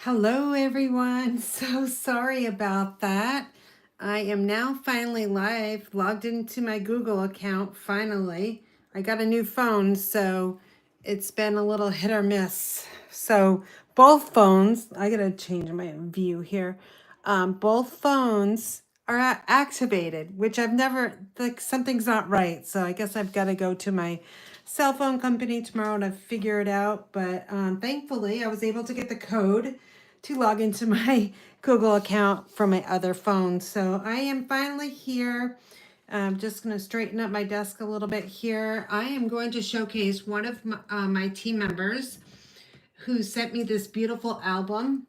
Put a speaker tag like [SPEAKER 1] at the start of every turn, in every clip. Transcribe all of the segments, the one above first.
[SPEAKER 1] Hello, everyone. So sorry about that. I am now finally live, logged into my Google account finally. I got a new phone, so it's been a little hit or miss. So both phones, I gotta change my view here. Both phones are activated, which I've never, like, something's not right. So I guess I've got to go to my cell phone company tomorrow to figure it out. But thankfully, I was able to get the code to log into my Google account from my other phone. So I am finally here. I'm just going to straighten up my desk a little bit here. I am going to showcase one of my team members who sent me this beautiful album.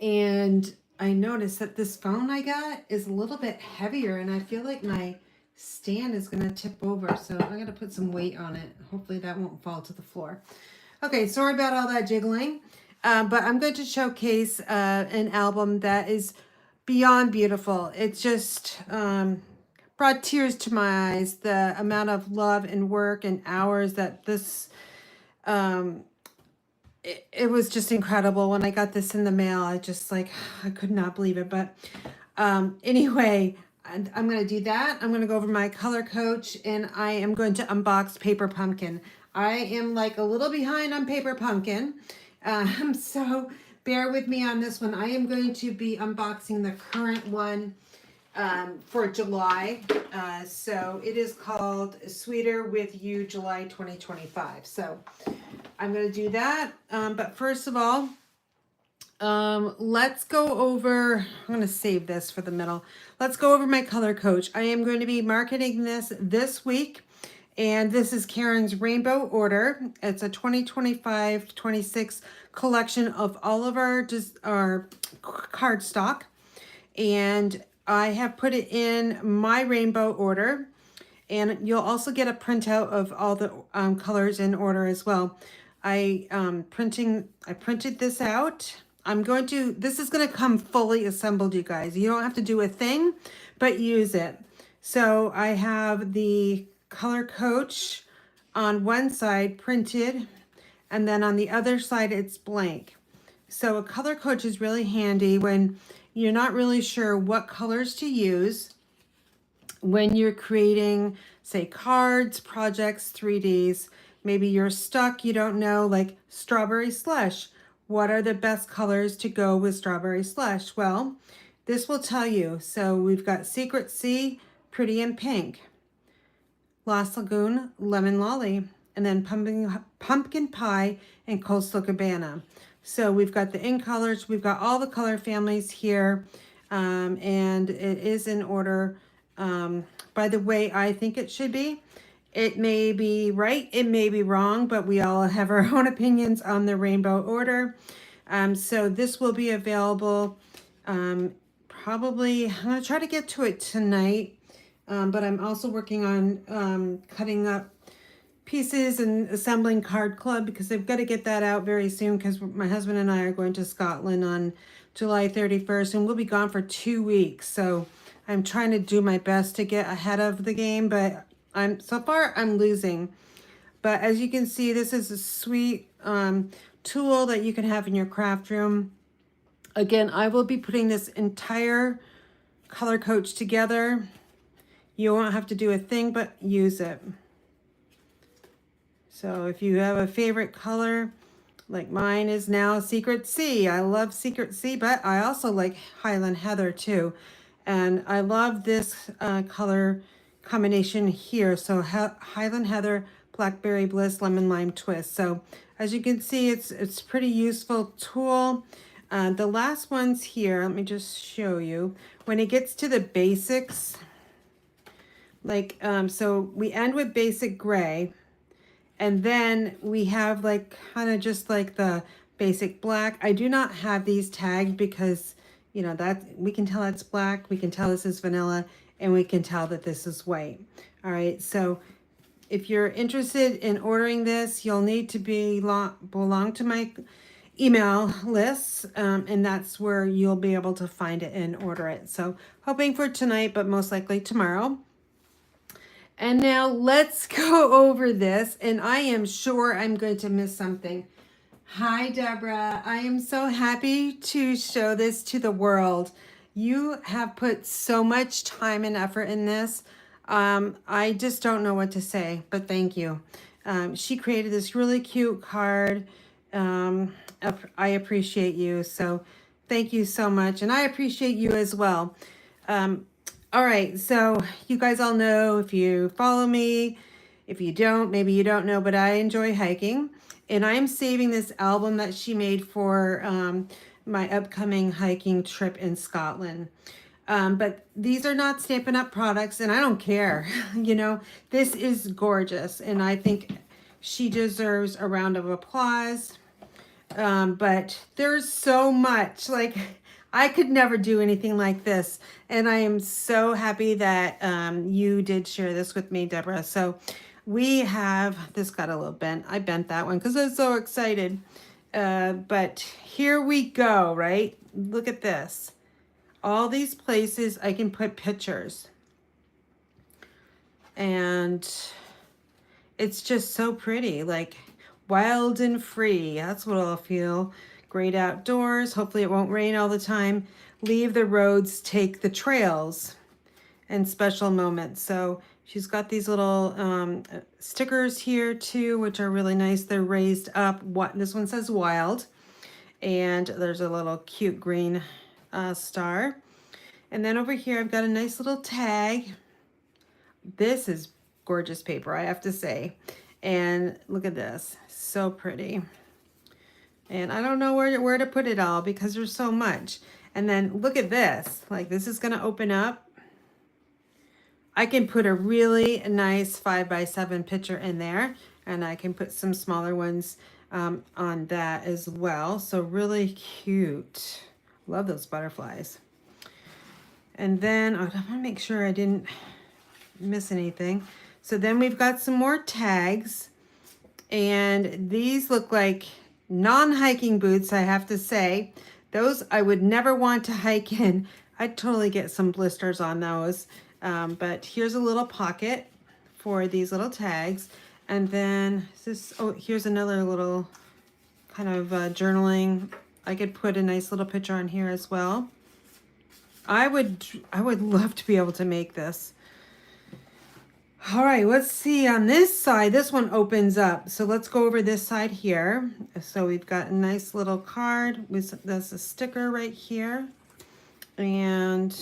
[SPEAKER 1] And I noticed that this phone I got is a little bit heavier, and I feel like my stand is going to tip over. So I'm going to put some weight on it. Hopefully that won't fall to the floor. Okay, sorry about all that jiggling. But I'm going to showcase an album that is beyond beautiful. It's just brought tears to my eyes, the amount of love and work and hours that this, it was just incredible. When I got this in the mail, I just like, I could not believe it. But anyway, I'm going to do that. I'm going to go over my color coach, and I am going to unbox Paper Pumpkin. I am like a little behind on Paper Pumpkin. So bear with me on this one. I am going to be unboxing the current one for July. So it is called Sweeter With You July 2025. So I'm going to do that. But first of all, let's go over, I'm going to save this for the middle. Let's go over my color coach. I am going to be marketing this week. And this is Karen's Rainbow Order. It's a 2025-26 collection of all of our cardstock. And I have put it in my rainbow order. And you'll also get a printout of all the colors in order as well. I printed this out. This is going to come fully assembled, you guys. You don't have to do a thing, but use it. So I have the color coach on one side printed, and then on the other side it's blank. So a color coach is really handy when you're not really sure what colors to use when you're creating, say, cards, projects, 3Ds. Maybe you're stuck, you don't know, like strawberry slush. What are the best colors to go with strawberry slush? Well, this will tell you. So we've got Secret Sea, Pretty in Pink, Lost Lagoon, Lemon Lolly, and then Pumpkin Pie and Coastal Cabana. So we've got the in colors, we've got all the color families here, and it is in order by the way I think it should be. It may be right, it may be wrong, but we all have our own opinions on the rainbow order. So this will be available probably, I'm going to try to get to it tonight. But I'm also working on cutting up pieces and assembling Card Club, because I've got to get that out very soon, because my husband and I are going to Scotland on July 31st, and we'll be gone for 2 weeks. So I'm trying to do my best to get ahead of the game, but so far I'm losing. But as you can see, this is a sweet tool that you can have in your craft room. Again, I will be putting this entire color coach together. You won't have to do a thing but use it. So if you have a favorite color, like mine is now Secret Sea. I love Secret Sea, but I also like Highland Heather too. And I love this color combination here. So Highland Heather, Blackberry Bliss, Lemon Lime Twist. So as you can see, it's pretty useful tool. The last ones here, let me just show you. When it gets to the basics, like, so we end with basic gray, and then we have like kind of just like the basic black. I do not have these tagged because, you know, that we can tell it's black, we can tell this is vanilla, and we can tell that this is white. All right, so if you're interested in ordering this, you'll need to belong to my email lists, and that's where you'll be able to find it and order it. So hoping for tonight, but most likely tomorrow. And now let's go over this, and I am sure I'm going to miss something. Hi, Deborah. I am so happy to show this to the world. You have put so much time and effort in this. I just don't know what to say, but thank you. She created this really cute card. I appreciate you. So thank you so much. And I appreciate you as well. Um, all right. So you guys all know, if you follow me, if you don't, maybe you don't know, but I enjoy hiking. And I am saving this album that she made for my upcoming hiking trip in Scotland. But these are not Stampin' Up! Products, and I don't care. You know, this is gorgeous, and I think she deserves a round of applause. But there's so much. Like, I could never do anything like this. And I am so happy that you did share this with me, Deborah. So we have, this got a little bent. I bent that one because I was so excited. But here we go, right? Look at this. All these places I can put pictures. And it's just so pretty. Like, wild and free. That's what I'll feel. Great outdoors. Hopefully it won't rain all the time. Leave the roads, take the trails, and special moments. So she's got these little stickers here too, which are really nice. They're raised up. This one says wild, and there's a little cute green star. And then over here I've got a nice little tag. This is gorgeous paper, I have to say. And look at this, so pretty. And I don't know where to put it all because there's so much. And then look at this, like this is gonna open up. I can put a really nice 5x7 picture in there, and I can put some smaller ones on that as well. So really cute. Love those butterflies. And then I want to make sure I didn't miss anything. So then we've got some more tags, and these look like non-hiking boots, I have to say. Those I would never want to hike in. I'd totally get some blisters on those. But here's a little pocket for these little tags. And then here's another little kind of journaling. I could put a nice little picture on here as well. I would love to be able to make this. All right, let's see on this side. This one opens up. So let's go over this side here. So we've got a nice little card. There's a sticker right here. And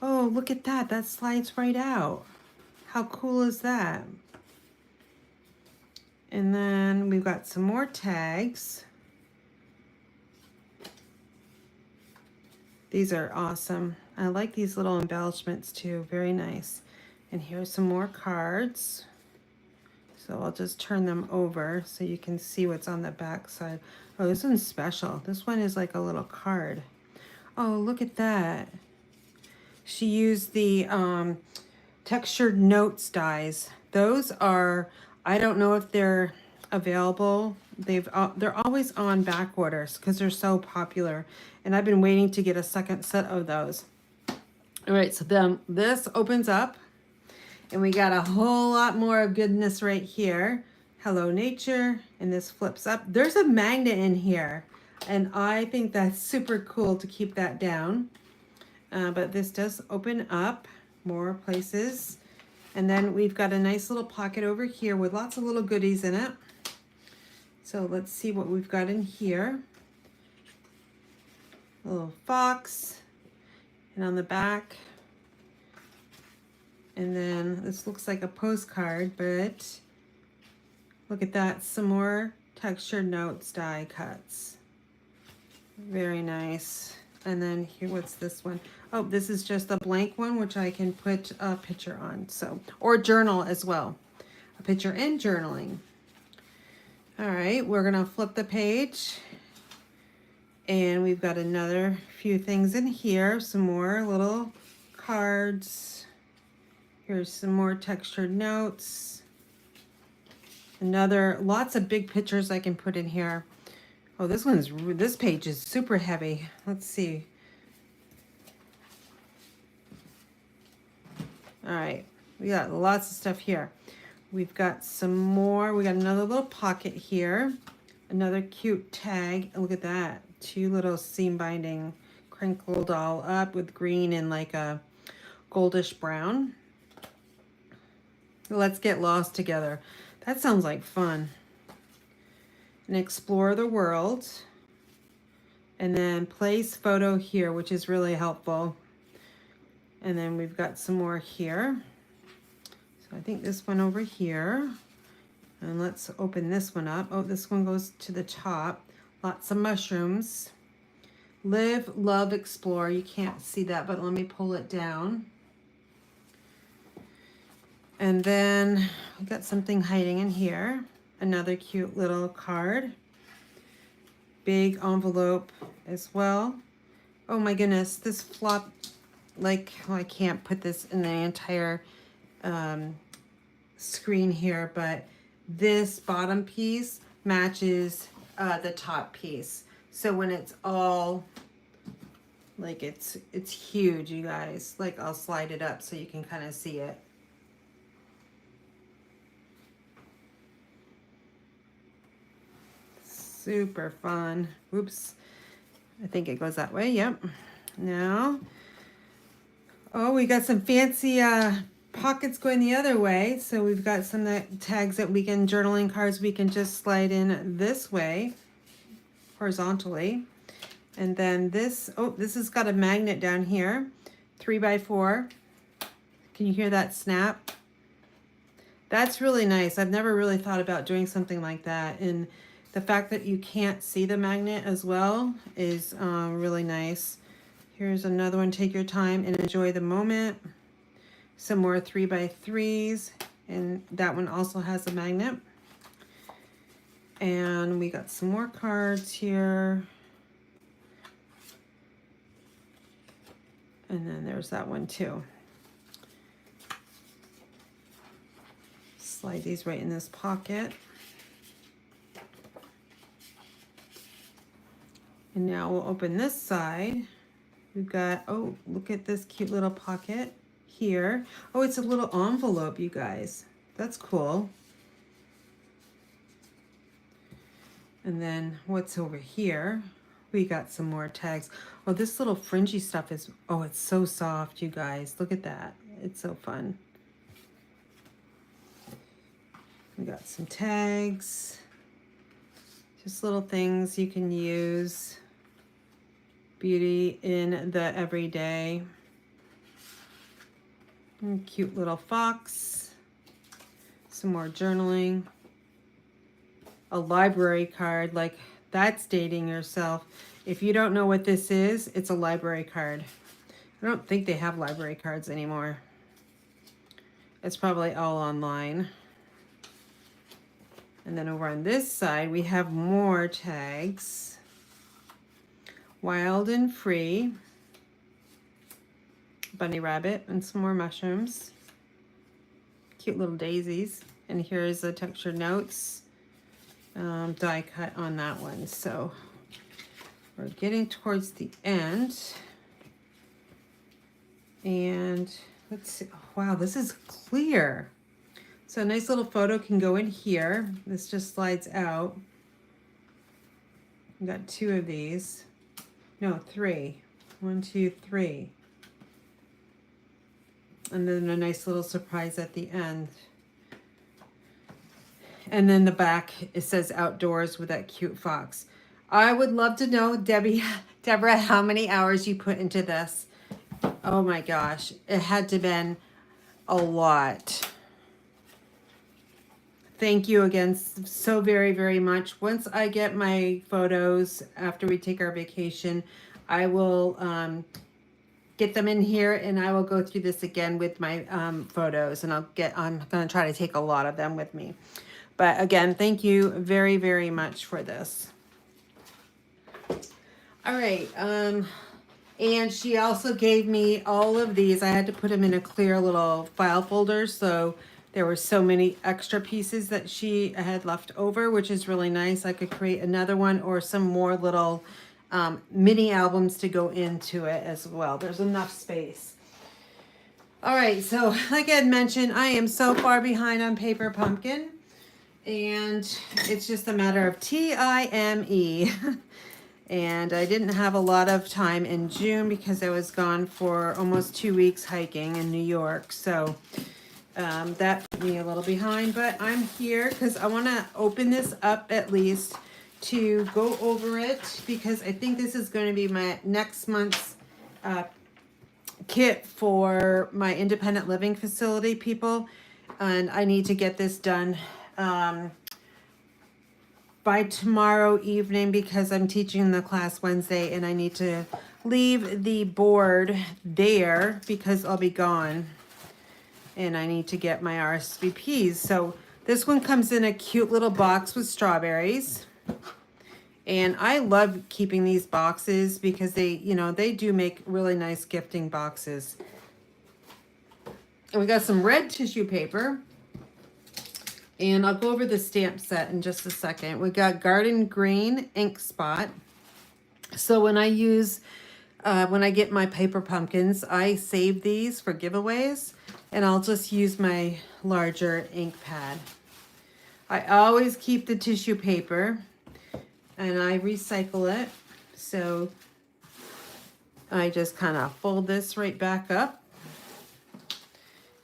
[SPEAKER 1] oh, look at that. That slides right out. How cool is that? And then we've got some more tags. These are awesome. I like these little embellishments too. Very nice. And here's some more cards. So I'll just turn them over so you can see what's on the back side. Oh, this one's special. This one is like a little card. Oh, look at that. She used the textured notes dies. Those are, I don't know if they're available. They're always on back orders because they're so popular. And I've been waiting to get a second set of those. All right, so then this opens up. And we got a whole lot more goodness right here. Hello, nature. And this flips up. There's a magnet in here. And I think that's super cool to keep that down. But this does open up more places. And then we've got a nice little pocket over here with lots of little goodies in it. So let's see what we've got in here. A little fox. And on the back, and then this looks like a postcard, but look at that, some more textured notes die cuts. Very nice. And then here, what's this one? Oh, this is just a blank one, which I can put a picture on. So, or journal as well. A picture and journaling. All right, we're gonna flip the page. And we've got another few things in here, some more little cards. Here's some more textured notes. Lots of big pictures I can put in here. Oh, this page is super heavy. Let's see. All right, we got lots of stuff here. We've got some more. We got another little pocket here Another cute tag. Look at that. 2 little seam binding crinkled all up with green and like a goldish brown. Let's get lost together. That sounds like fun. And explore the world. And then place photo here, which is really helpful. And then we've got some more here. So I think this one over here. And let's open this one up. Oh, this one goes to the top. Lots of mushrooms. Live, love, explore. You can't see that, but let me pull it down. And then we got something hiding in here. Another cute little card. Big envelope as well. Oh my goodness, this flop, like, oh, I can't put this in the entire screen here, but this bottom piece matches the top piece. So when it's all, like it's huge, you guys. Like I'll slide it up so you can kind of see it. Super fun. Oops. I think it goes that way. Yep. Now, oh, we got some fancy pockets going the other way. So we've got some tags that we can, journaling cards we can just slide in this way, horizontally. And then this, oh, this has got a magnet down here, 3x4. Can you hear that snap? That's really nice. I've never really thought about doing something like that. And the fact that you can't see the magnet as well is really nice. Here's another one. Take your time and enjoy the moment. Some more 3x3s. And that one also has a magnet. And we got some more cards here. And then there's that one too. Slide these right in this pocket. And now we'll open this side. We've got, oh, look at this cute little pocket here. Oh, it's a little envelope, you guys. That's cool. And then what's over here? We got some more tags. Oh, this little fringy stuff is, oh, it's so soft, you guys. Look at that. It's so fun. We got some tags. Just little things you can use. Beauty in the everyday. And cute little fox. Some more journaling. A library card, like that's dating yourself. If you don't know what this is, it's a library card. I don't think they have library cards anymore. It's probably all online. And then over on this side, we have more tags. Wild and free. Bunny rabbit and some more mushrooms. Cute little daisies. And here's the textured notes. Die cut on that one. So we're getting towards the end. And let's see. Oh, wow, this is clear. So a nice little photo can go in here. This just slides out. We've got 2 of these. No, 3. 1, 2, 3. And then a nice little surprise at the end. And then the back, it says outdoors with that cute fox. I would love to know, Deborah, how many hours you put into this. Oh my gosh, it had to have been a lot. Thank you again so very, very much. Once I get my photos after we take our vacation, I will get them in here and I will go through this again with my photos, and I'm going to try to take a lot of them with me. But again, thank you very, very much for this. All right. And she also gave me all of these. I had to put them in a clear little file folder. So there were so many extra pieces that she had left over, which is really nice. I could create another one or some more little mini albums to go into it as well. There's enough space. All right. So like I had mentioned, I am so far behind on Paper Pumpkin. And it's just a matter of T-I-M-E. And I didn't have a lot of time in June because I was gone for almost 2 weeks hiking in New York. So that put me a little behind, but I'm here because I want to open this up at least to go over it, because I think this is going to be my next month's kit for my independent living facility people. And I need to get this done by tomorrow evening because I'm teaching the class Wednesday and I need to leave the board there because I'll be gone and I need to get my RSVPs. So this one comes in a cute little box with strawberries. And I love keeping these boxes because they, you know, they do make really nice gifting boxes. And we got some red tissue paper. And I'll go over the stamp set in just a second. We got Garden Green ink spot. So when I get my paper pumpkins, I save these for giveaways, and I'll just use my larger ink pad. I always keep the tissue paper, and I recycle it. So I just kind of fold this right back up,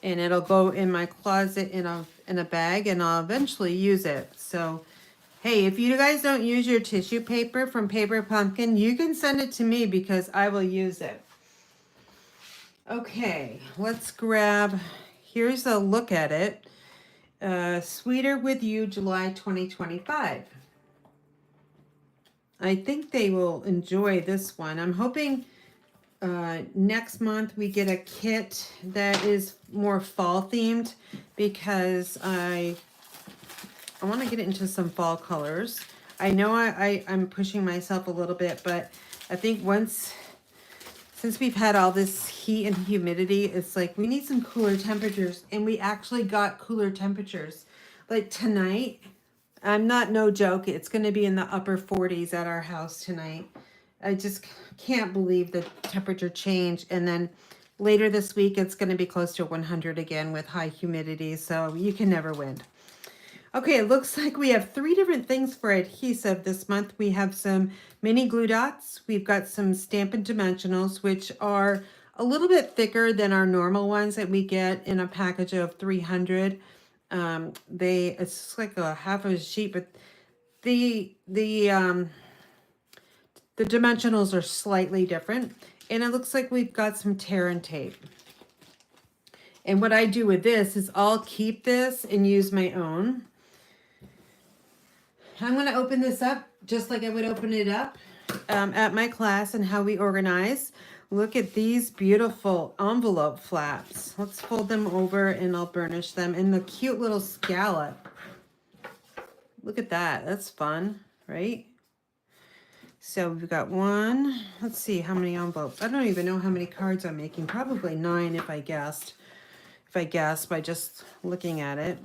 [SPEAKER 1] and it'll go in my closet in a bag, and I'll eventually use it. So, hey, if you guys don't use your tissue paper from Paper Pumpkin, you can send it to me because I will use it. Okay, let's grab, here's a look at it. Sweeter With You, July 2025. I think they will enjoy this one. I'm hoping next month we get a kit that is more fall themed, because I want to get into some fall colors. I know I'm pushing myself a little bit, but I think since we've had all this heat and humidity, it's like we need some cooler temperatures, and we actually got cooler temperatures. Like tonight, no joke, it's going to be in the upper 40s at our house tonight. I just can't believe the temperature change. And then later this week, it's going to be close to 100 again with high humidity. So you can never win. Okay, it looks like we have 3 different things for adhesive this month. We have some mini glue dots. We've got some Stampin' Dimensionals, which are a little bit thicker than our normal ones that we get in a package of 300. It's like a half a sheet, but the dimensionals are slightly different. And it looks like we've got some tear and tape. And what I do with this is I'll keep this and use my own. I'm going to open this up just like I would open it up at my class and how we organize. Look at these beautiful envelope flaps. Let's fold them over and I'll burnish them in the cute little scallop. Look at that. That's fun, right? So we've got one. Let's see how many envelopes. I don't even know how many cards I'm making. Probably 9 if I guessed. If I guess by just looking at it.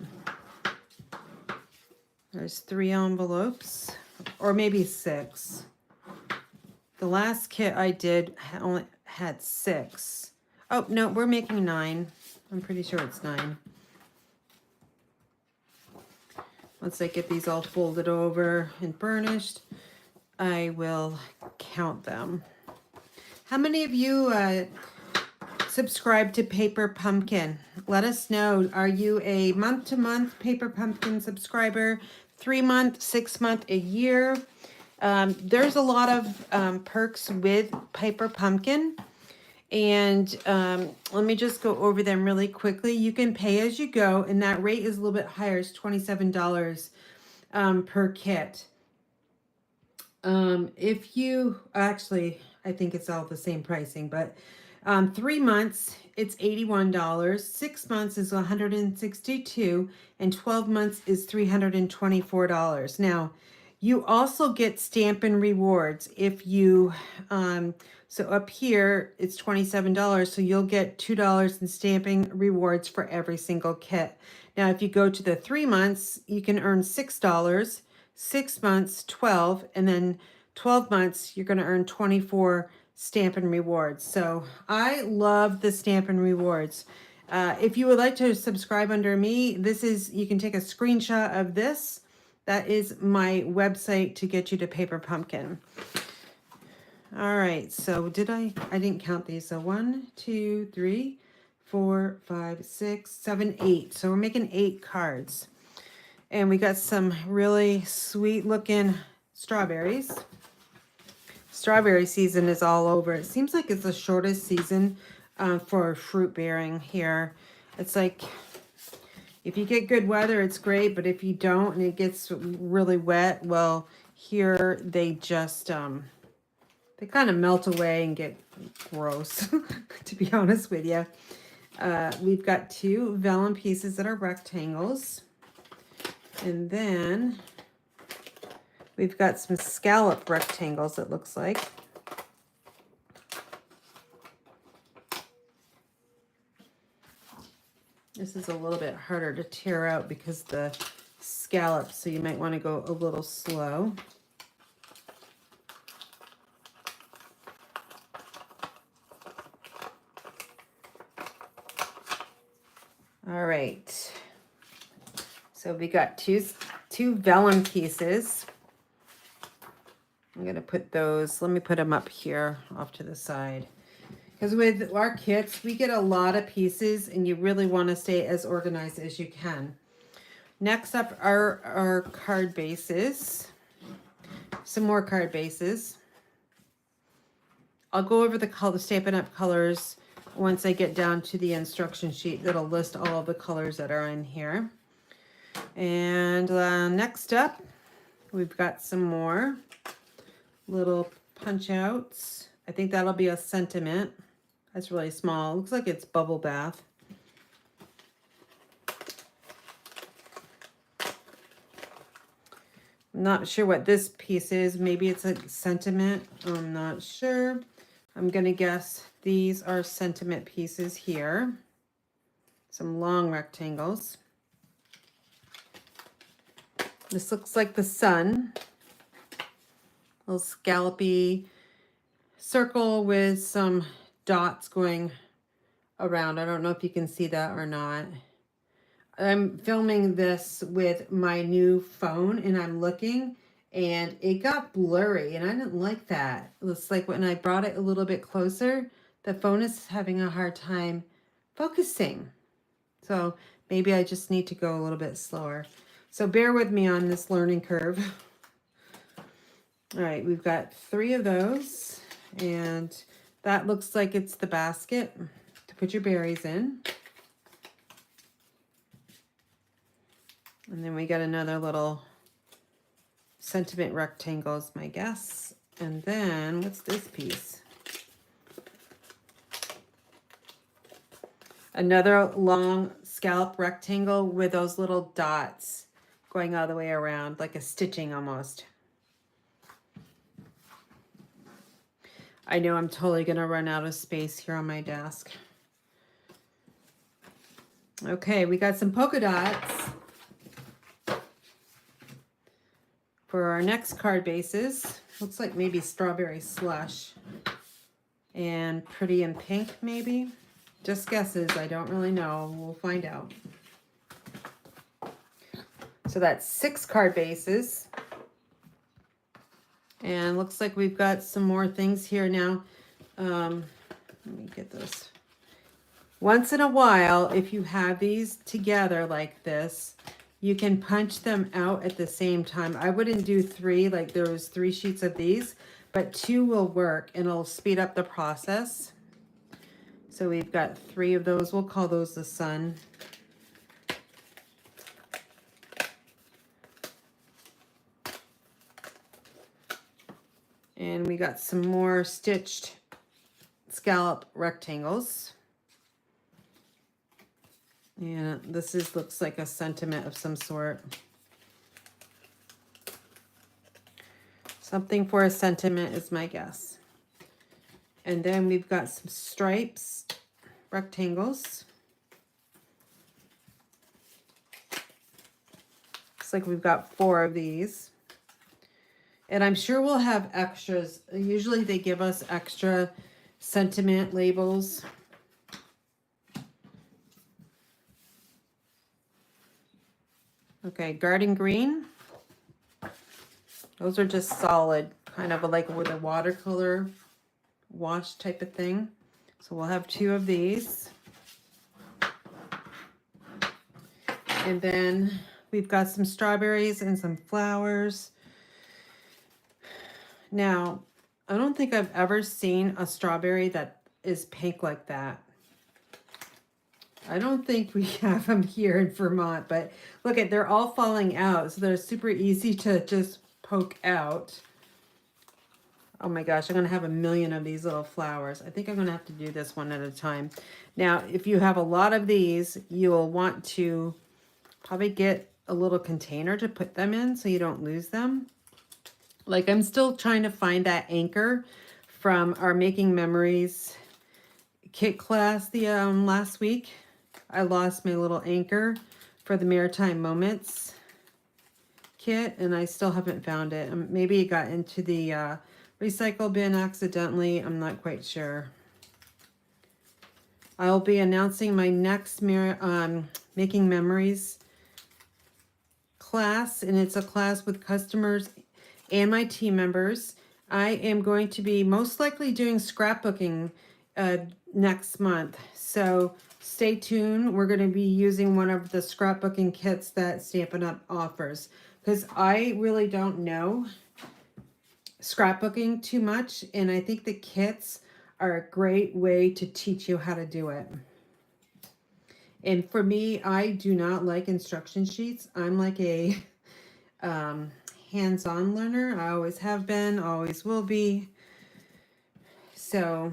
[SPEAKER 1] There's 3 envelopes, or maybe 6. The last kit I did only had 6. Oh, no, we're making 9. I'm pretty sure it's 9. Once I get these all folded over and burnished, I will count them. How many of you subscribe to Paper Pumpkin? Let us know. Are you a month-to-month Paper Pumpkin subscriber? 3-month, 6-month, a year? There's a lot of perks with Paper Pumpkin. And let me just go over them really quickly. You can pay as you go, and that rate is a little bit higher. It's $27 per kit. If you, actually, I think it's all the same pricing, but 3 months, it's $81. 6 months is $162, and 12 months is $324. Now, you also get Stampin' rewards if you, so up here, it's $27, so you'll get $2 in Stampin' rewards for every single kit. Now, if you go to the 3 months, you can earn $6, 6 months, 12, and then 12 months, you're going to earn 24 Stampin' rewards. So I love the Stampin' rewards. If you would like to subscribe under me, you can take a screenshot of this. That is my website to get you to Paper Pumpkin. All right, so I didn't count these. So 1, 2, 3, 4, 5, 6, 7, 8. So we're making 8 cards. And we got some really sweet looking strawberries. Strawberry season is all over. It seems like it's the shortest season for fruit bearing here. It's like, if you get good weather, it's great, but if you don't and it gets really wet, well, here they just, they kind of melt away and get gross, to be honest with you. We've got 2 vellum pieces that are rectangles. And then we've got some scallop rectangles, it looks like. This is a little bit harder to tear out because the scallops, so you might want to go a little slow. All right. So we got two vellum pieces. I'm going to put those, let me put them up here off to the side. Because with our kits, we get a lot of pieces and you really want to stay as organized as you can. Next up are our card bases. Some more card bases. I'll go over the Stampin' Up! Colors once I get down to the instruction sheet that'll list all of the colors that are in here. And next up, we've got some more little punch outs. I think that'll be a sentiment. That's really small. Looks like it's bubble bath. I'm not sure what this piece is. Maybe it's a sentiment. I'm not sure. I'm going to guess these are sentiment pieces here. Some long rectangles. This looks like the sun. Little scallopy circle with some dots going around. I don't know if you can see that or not. I'm filming this with my new phone and I'm looking and it got blurry and I didn't like that. It looks like when I brought it a little bit closer, the phone is having a hard time focusing. So maybe I just need to go a little bit slower. So bear with me on this learning curve. All right, we've got 3 of those and that looks like it's the basket to put your berries in. And then we got another little sentiment rectangles, my guess. And then what's this piece? Another long scallop rectangle with those little dots going all the way around, like a stitching almost. I know I'm totally gonna run out of space here on my desk. Okay, we got some polka dots for our next card bases. Looks like maybe strawberry slush and pretty in pink maybe. Just guesses, I don't really know. We'll find out. So that's 6 card bases. And looks like we've got some more things here now. Let me get this. Once in a while, if you have these together like this, you can punch them out at the same time. I wouldn't do 3, like there was 3 sheets of these, but 2 will work and it'll speed up the process. So we've got 3 of those. We'll call those the sun. And we got some more stitched scallop rectangles. And this looks like a sentiment of some sort. Something for a sentiment is my guess. And then we've got some stripes, rectangles. Looks like we've got 4 of these. And I'm sure we'll have extras. Usually they give us extra sentiment labels. Okay, garden green. Those are just solid, kind of like with a watercolor wash type of thing. So we'll have 2 of these. And then we've got some strawberries and some flowers. Now, I don't think I've ever seen a strawberry that is pink like that. I don't think we have them here in Vermont, but look at, they're all falling out. So they're super easy to just poke out. Oh my gosh, I'm gonna have a million of these little flowers. I think I'm gonna have to do this one at a time. Now, if you have a lot of these, you'll want to probably get a little container to put them in so you don't lose them. Like, I'm still trying to find that anchor from our Making Memories kit class the last week. I lost my little anchor for the Maritime Moments kit, and I still haven't found it. Maybe it got into the recycle bin accidentally. I'm not quite sure. I'll be announcing my next Making Memories class, and it's a class with customers and my team members. I am going to be most likely doing scrapbooking next month, so stay tuned. We're going to be using one of the scrapbooking kits that Stampin' Up! Offers, because I really don't know scrapbooking too much, and I think the kits are a great way to teach you how to do it. And for me, I do not like instruction sheets. I'm like a hands-on learner. I always have been, always will be. So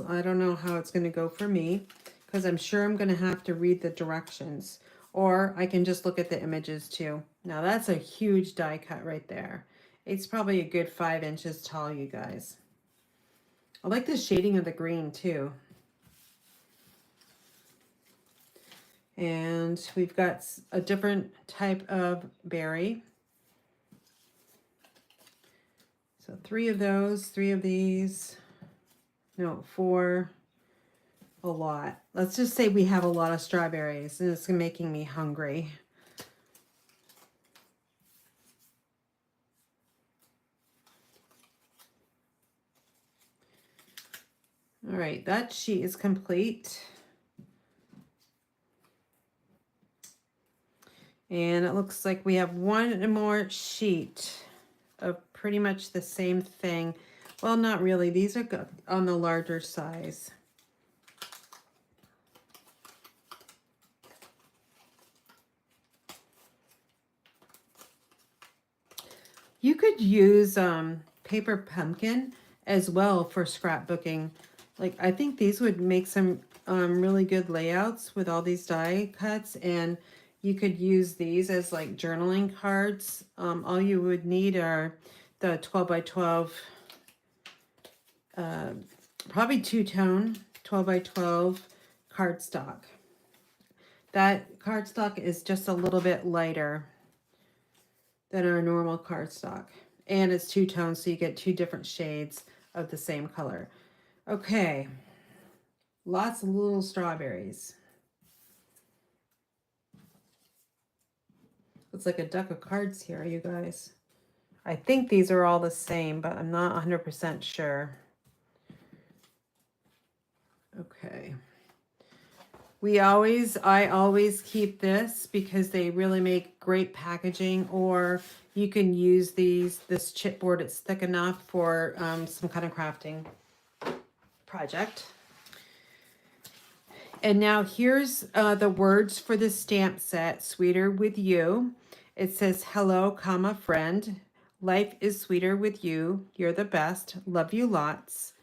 [SPEAKER 1] I don't know how it's going to go for me, because I'm sure I'm going to have to read the directions, or I can just look at the images too. Now that's a huge die cut right there. It's probably a good 5 inches tall, you guys. I like the shading of the green too. And we've got a different type of berry. So 3 of those, 3 of these. No, 4. A lot. Let's just say we have a lot of strawberries, and it's making me hungry. All right, that sheet is complete. And it looks like we have 1 more sheet of pretty much the same thing. Well, not really. These are on the larger size. You could use paper pumpkin as well for scrapbooking. Like, I think these would make some really good layouts with all these die cuts, and you could use these as like journaling cards. All you would need are the 12 by 12, probably 2-tone 12 by 12 cardstock. That cardstock is just a little bit lighter than our normal cardstock, and it's 2-tone, so you get 2 different shades of the same color. Okay, lots of little strawberries. It's like a deck of cards here, you guys. I think these are all the same, but I'm not 100% sure. Okay. I always keep this because they really make great packaging, or you can use this chipboard. It's thick enough for some kind of crafting project. And now here's the words for the stamp set, Sweeter With You. It says, hello, comma, friend. Life is sweeter with you. You're the best. Love you lots.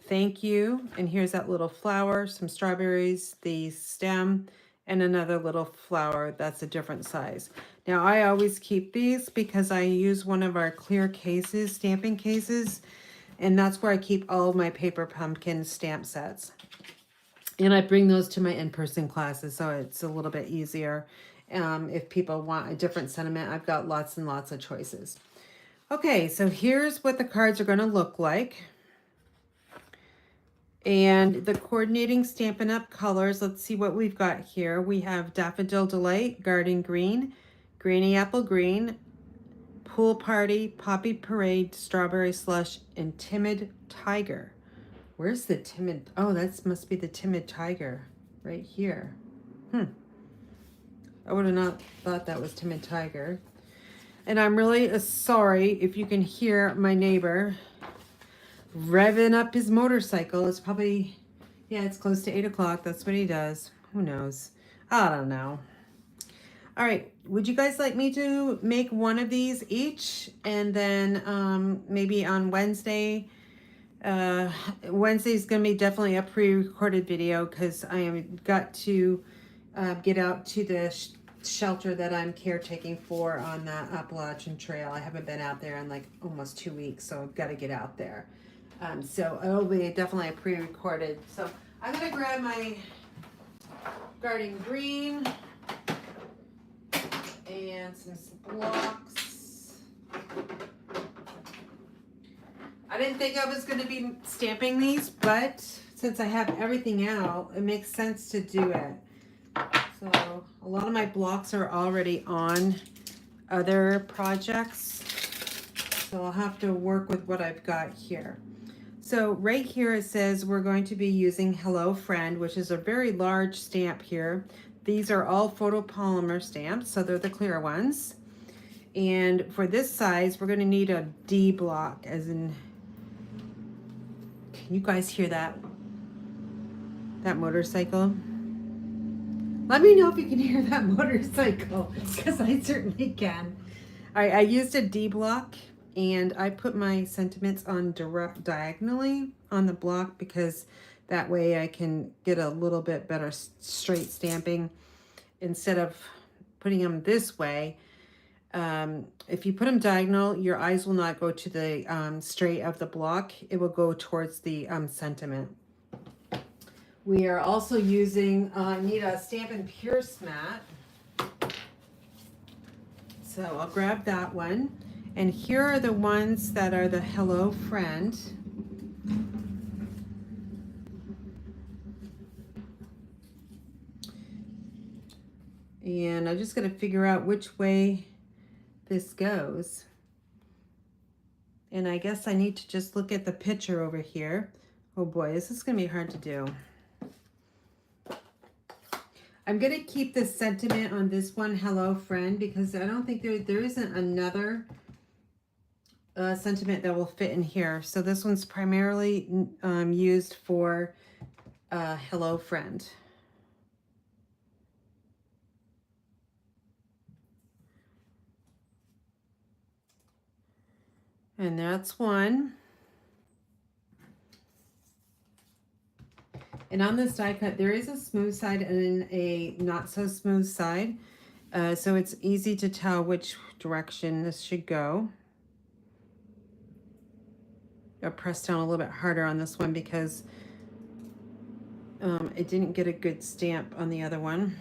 [SPEAKER 1] Thank you. And here's that little flower, some strawberries, the stem, and another little flower that's a different size. Now, I always keep these because I use one of our clear cases, stamping cases, and that's where I keep all of my paper pumpkin stamp sets. And I bring those to my in-person classes, so it's a little bit easier. If people want a different sentiment, I've got lots and lots of choices. Okay, so here's what the cards are going to look like. And the coordinating Stampin' Up! Colors, let's see what we've got here. We have Daffodil Delight, Garden Green, Granny Apple Green, Pool Party, Poppy Parade, Strawberry Slush, and Timid Tiger. Where's the timid? Oh, that must be the Timid Tiger right here. I would have not thought that was Timid Tiger. And I'm really sorry if you can hear my neighbor revving up his motorcycle. It's probably, yeah, it's close to 8 o'clock. That's what he does. Who knows? I don't know. All right, would you guys like me to make one of these each? And then maybe on Wednesday, Wednesday's gonna be definitely a pre-recorded video because I am got to get out to the shelter that I'm caretaking for on the Appalachian Trail. I haven't been out there in like almost 2 weeks, so I've got to get out there. So it'll be definitely a pre-recorded. So I'm gonna grab my Garden Green and some blocks. I didn't think I was going to be stamping these, but since I have everything out, it makes sense to do it. So a lot of my blocks are already on other projects, so I'll have to work with what I've got here. So right here it says we're going to be using Hello Friend, which is a very large stamp here. These are all photopolymer stamps, so they're the clear ones. And for this size, we're going to need a D block, as in, can you guys hear that? That motorcycle? Let me know if you can hear that motorcycle, because I certainly can. I used a D block, and I put my sentiments on diagonally on the block because that way I can get a little bit better straight stamping instead of putting them this way. If you put them diagonal, your eyes will not go to the straight of the block. It will go towards the sentiment. We are also using, need a Stampin' Pierce mat. So I'll grab that one. And here are the ones that are the Hello Friend. And I just got to figure out which way this goes. And I guess I need to just look at the picture over here. Oh boy, this is going to be hard to do. I'm going to keep the sentiment on this one, Hello Friend, because I don't think there isn't another sentiment that will fit in here. So this one's primarily used for Hello Friend. And that's one. And on this die cut, there is a smooth side and a not so smooth side. So it's easy to tell which direction this should go. I'll press down a little bit harder on this one because it didn't get a good stamp on the other one.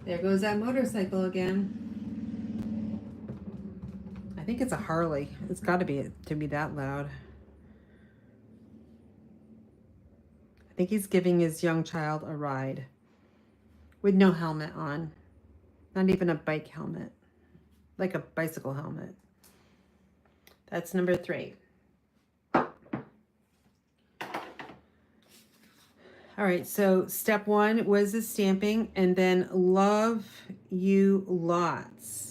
[SPEAKER 1] There goes that motorcycle again. I think it's a Harley. It's got to be that loud. I think he's giving his young child a ride with no helmet on. Not even a bike helmet. Like a bicycle helmet. That's number 3. All right, so step 1 was the stamping, and then love you lots.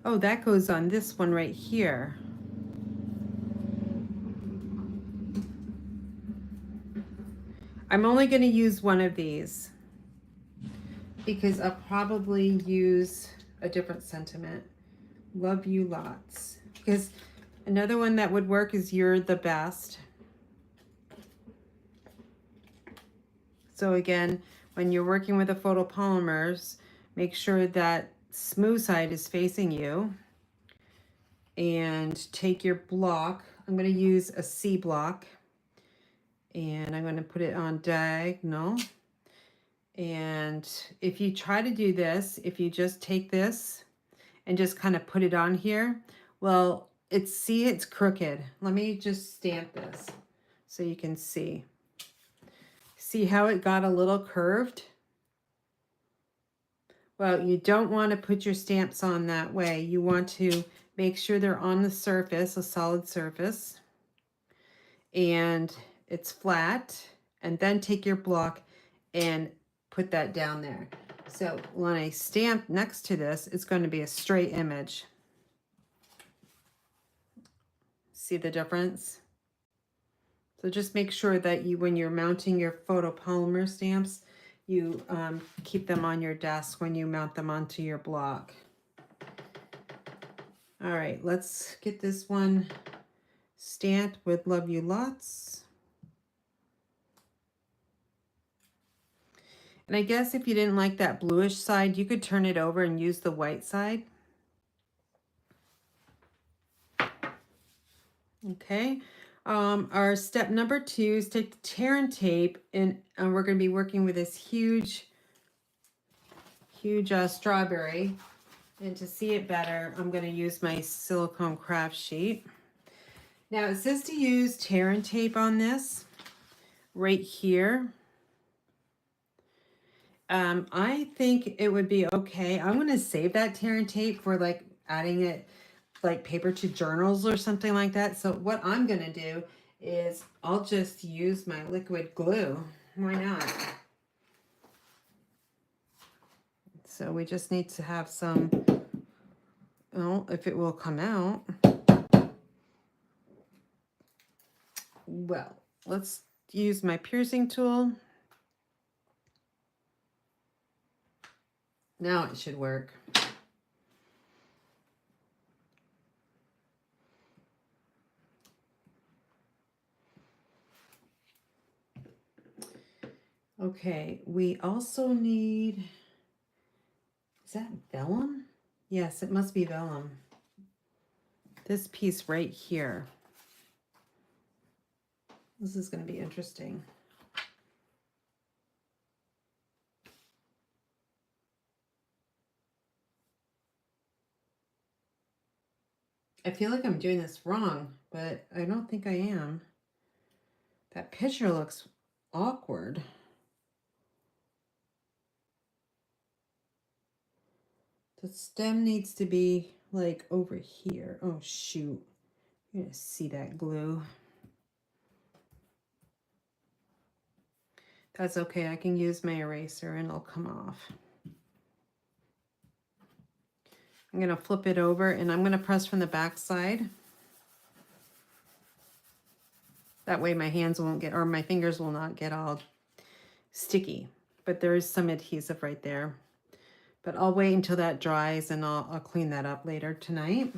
[SPEAKER 1] Oh, that goes on this one right here. I'm only going to use one of these because I'll probably use a different sentiment. Love you lots. Because another one that would work is you're the best. So again, when you're working with the photopolymers, make sure that smooth side is facing you. And take your block. I'm going to use a C block. And I'm going to put it on diagonal. And if you try to do this, if you just take this and just kind of put it on here, well, it's crooked. Let me just stamp this so you can see. See how it got a little curved? Well, you don't want to put your stamps on that way. You want to make sure they're on the surface, a solid surface, and it's flat, and then take your block and put that down there. So when I stamp next to this, it's going to be a straight image. See the difference? So just make sure that you, when you're mounting your photopolymer stamps, you keep them on your desk when you mount them onto your block. All right, let's get this one stamped with Love You Lots. And I guess if you didn't like that bluish side, you could turn it over and use the white side. Okay. Our step number 2 is take the tear and tape, and we're going to be working with this huge strawberry. And to see it better, I'm going to use my silicone craft sheet. Now it says to use tear and tape on this right here. I think it would be okay. I'm going to save that tear and tape for like adding it like paper to journals or something like that. So what I'm going to do is I'll just use my liquid glue. Why not? So we just need to have some, well, if it will come out. Well, let's use my piercing tool. Now it should work. Okay, we also need, is that vellum? Yes, it must be vellum. This piece right here. This is going to be interesting. I feel like I'm doing this wrong, but I don't think I am. That picture looks awkward. The stem needs to be like over here. Oh shoot, you're gonna see that glue. That's okay, I can use my eraser and it'll come off. I'm gonna flip it over and I'm gonna press from the back side. That way my hands won't get, or my fingers will not get all sticky. But there is some adhesive right there. But I'll wait until that dries and I'll clean that up later tonight.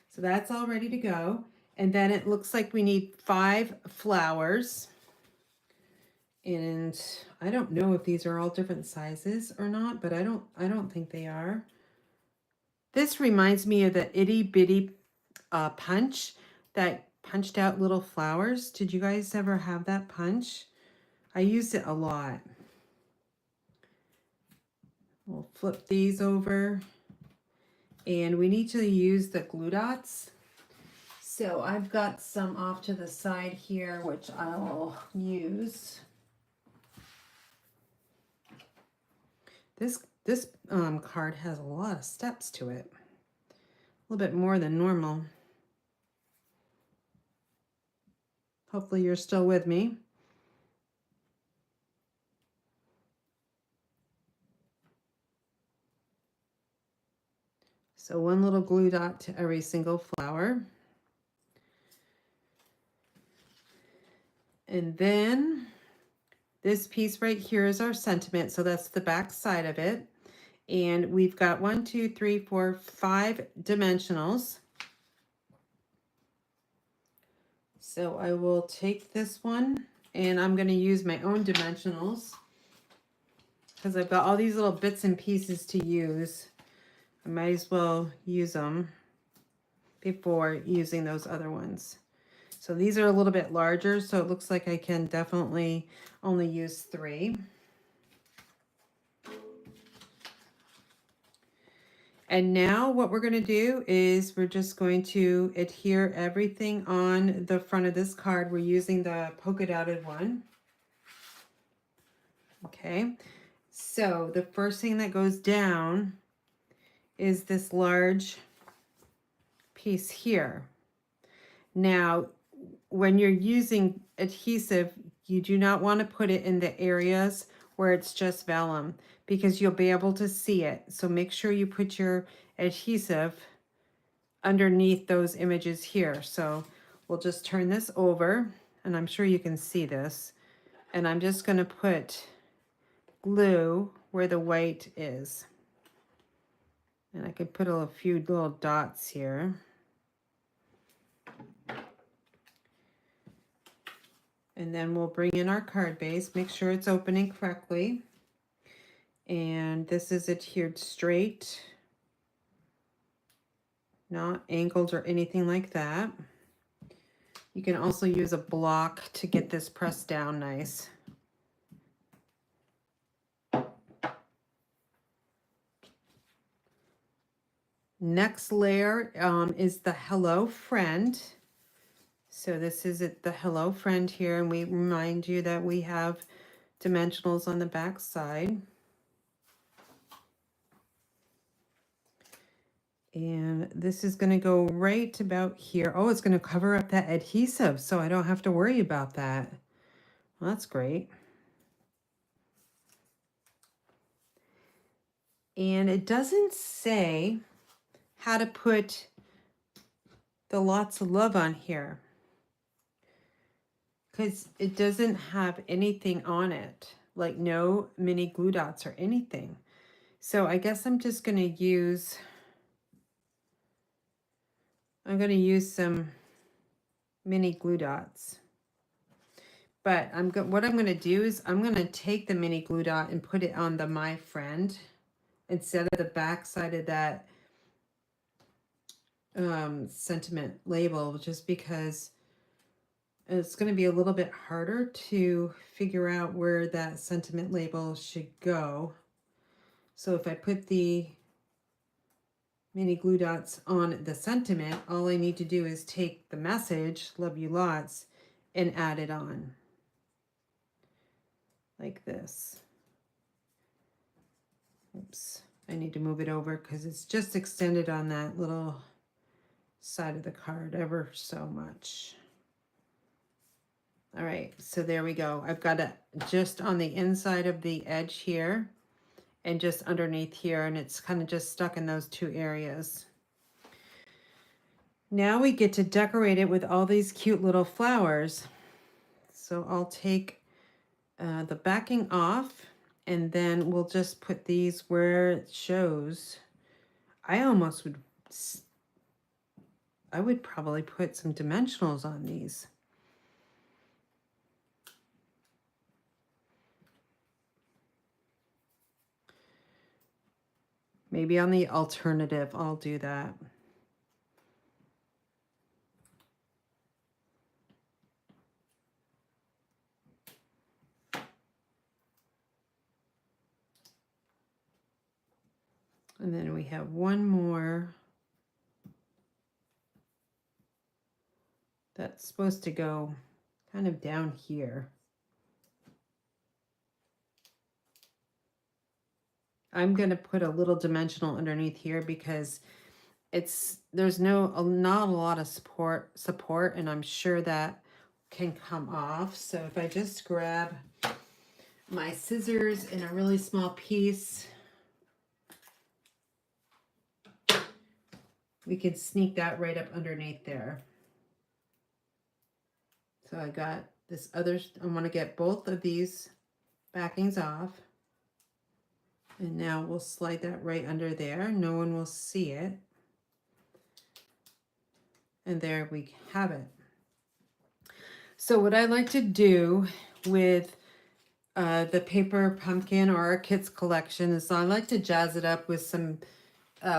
[SPEAKER 1] So that's all ready to go. And then it looks like we need 5 flowers. And I don't know if these are all different sizes or not, but I don't think they are. This reminds me of the itty bitty punch that punched out little flowers. Did you guys ever have that punch? I used it a lot. We'll flip these over. And we need to use the glue dots. So I've got some off to the side here, which I'll use. This card has a lot of steps to it. A little bit more than normal. Hopefully you're still with me. So 1 little glue dot to every single flower. And then this piece right here is our sentiment. So that's the back side of it. And we've got 1, 2, 3, 4, 5 dimensionals. So I will take this one and I'm going to use my own dimensionals because I've got all these little bits and pieces to use. I might as well use them before using those other ones. So these are a little bit larger, so it looks like I can definitely only use 3. And now what we're going to do is we're just going to adhere everything on the front of this card. We're using the polka dotted one. Okay, So the first thing that goes down is this large piece here. Now, when you're using adhesive, you do not want to put it in the areas where it's just vellum because you'll be able to see it. So make sure you put your adhesive underneath those images here. So we'll just turn this over, and I'm sure you can see this. And I'm just going to put glue where the white is. And I could put a few little dots here. And then we'll bring in our card base, make sure it's opening correctly. And this is adhered straight, not angled or anything like that. You can also use a block to get this pressed down nice. Next layer is the Hello Friend. So this is the Hello Friend here, and we remind you that we have dimensionals on the back side. And this is going to go right about here. Oh, it's going to cover up that adhesive, so I don't have to worry about that. Well, that's great. And it doesn't say how to put the lots of love on here, because it doesn't have anything on it, like no mini glue dots or anything. So I guess I'm just going to use, some mini glue dots. But what I'm going to do is I'm going to take the mini glue dot and put it on the My Friend instead of the back side of that sentiment label, just because it's going to be a little bit harder to figure out where that sentiment label should go. So if I put the mini glue dots on the sentiment, all I need to do is take the message, love you lots, and add it on. Like this. Oops, I need to move it over because it's just extended on that little side of the card ever so much. All right, so there we go. I've got it just on the inside of the edge here and just underneath here, and it's kind of just stuck in those two areas. Now we get to decorate it with all these cute little flowers. So I'll take the backing off, and then we'll just put these where it shows. I would probably put some dimensionals on these. Maybe on the alternative, I'll do that. And then we have one more that's supposed to go kind of down here. I'm going to put a little dimensional underneath here because there's not a lot of support, and I'm sure that can come off. So if I just grab my scissors in a really small piece, we could sneak that right up underneath there. So I got this other, I want to get both of these backings off. And now we'll slide that right under there. No one will see it. And there we have it. So what I like to do with the paper pumpkin or our kids collection is I like to jazz it up with some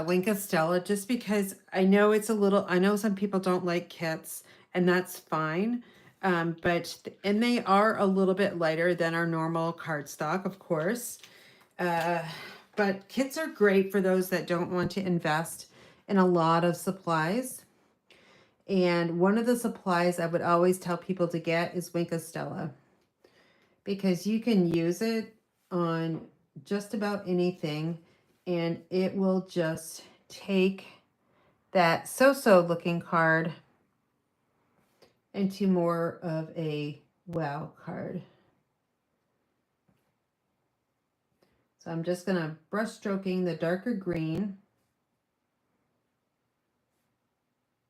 [SPEAKER 1] Wink of Stella, just because I know I know some people don't like kits, and that's fine. And they are a little bit lighter than our normal cardstock, of course. But kits are great for those that don't want to invest in a lot of supplies. And one of the supplies I would always tell people to get is Wink of Stella, because you can use it on just about anything, and it will just take that so-so looking card into more of a wow card. So I'm just going to brush stroking the darker green.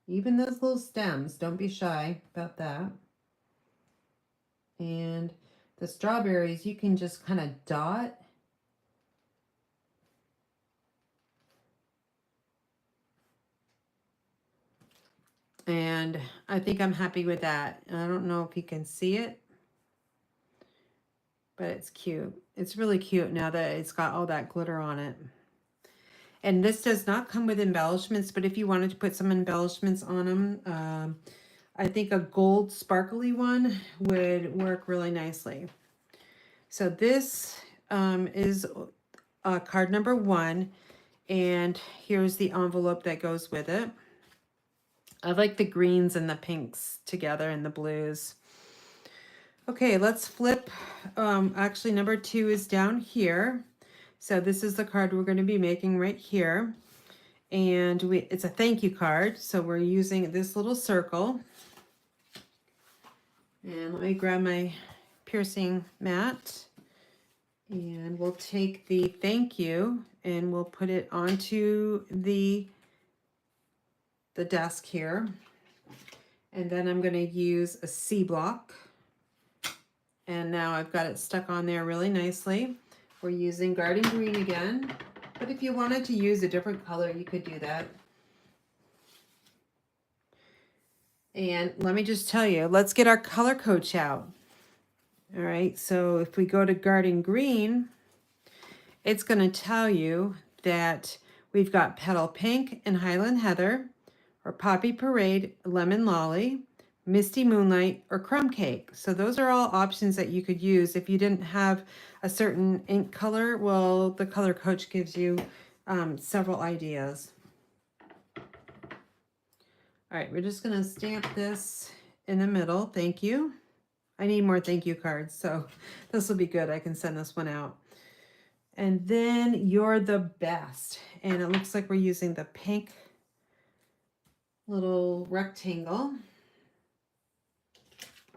[SPEAKER 1] Even those little stems, don't be shy about that. And the strawberries, you can just kind of dot. And I think I'm happy with that. I don't know if you can see it, but it's cute. It's really cute now that it's got all that glitter on it. And this does not come with embellishments, but if you wanted to put some embellishments on them, I think a gold sparkly one would work really nicely. So this is card number 1, and here's the envelope that goes with it. I like the greens and the pinks together and the blues. Okay, let's flip. Actually, number 2 is down here. So this is the card we're going to be making right here. And it's a thank you card. So we're using this little circle. And let me grab my piercing mat. And we'll take the thank you and we'll put it onto the desk here. And then I'm going to use a C block. And now I've got it stuck on there really nicely. We're using Garden Green again. But if you wanted to use a different color, you could do that. And let me just tell you, let's get our color coach out. All right, so if we go to Garden Green, it's going to tell you that we've got Petal Pink and Highland Heather, or Poppy Parade, Lemon Lolly, Misty Moonlight, or Crumb Cake. So those are all options that you could use. If you didn't have a certain ink color, well, the color coach gives you several ideas. All right, we're just gonna stamp this in the middle. Thank you. I need more thank you cards, so this will be good. I can send this one out. And then You're the Best. And it looks like we're using the pink little rectangle.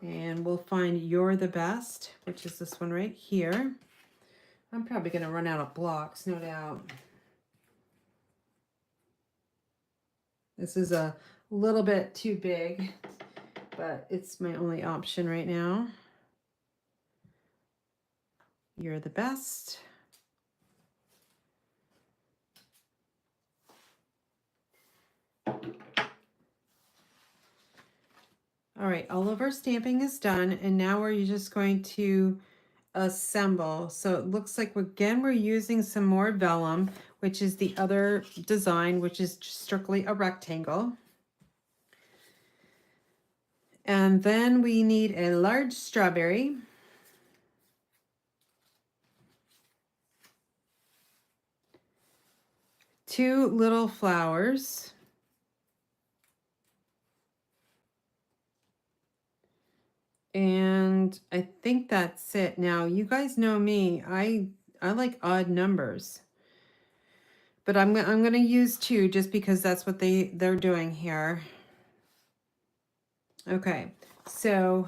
[SPEAKER 1] And we'll find You're the Best, which is this one right here. I'm probably going to run out of blocks, no doubt. This is a little bit too big, but it's my only option right now. You're the Best. All right, all of our stamping is done, and now we're just going to assemble. So it looks like we're using some more vellum, which is the other design, which is strictly a rectangle. And then we need a large strawberry. Two little flowers. And I think that's it. Now, you guys know me. I like odd numbers. But I'm going to use 2 just because that's what they're doing here. Okay. So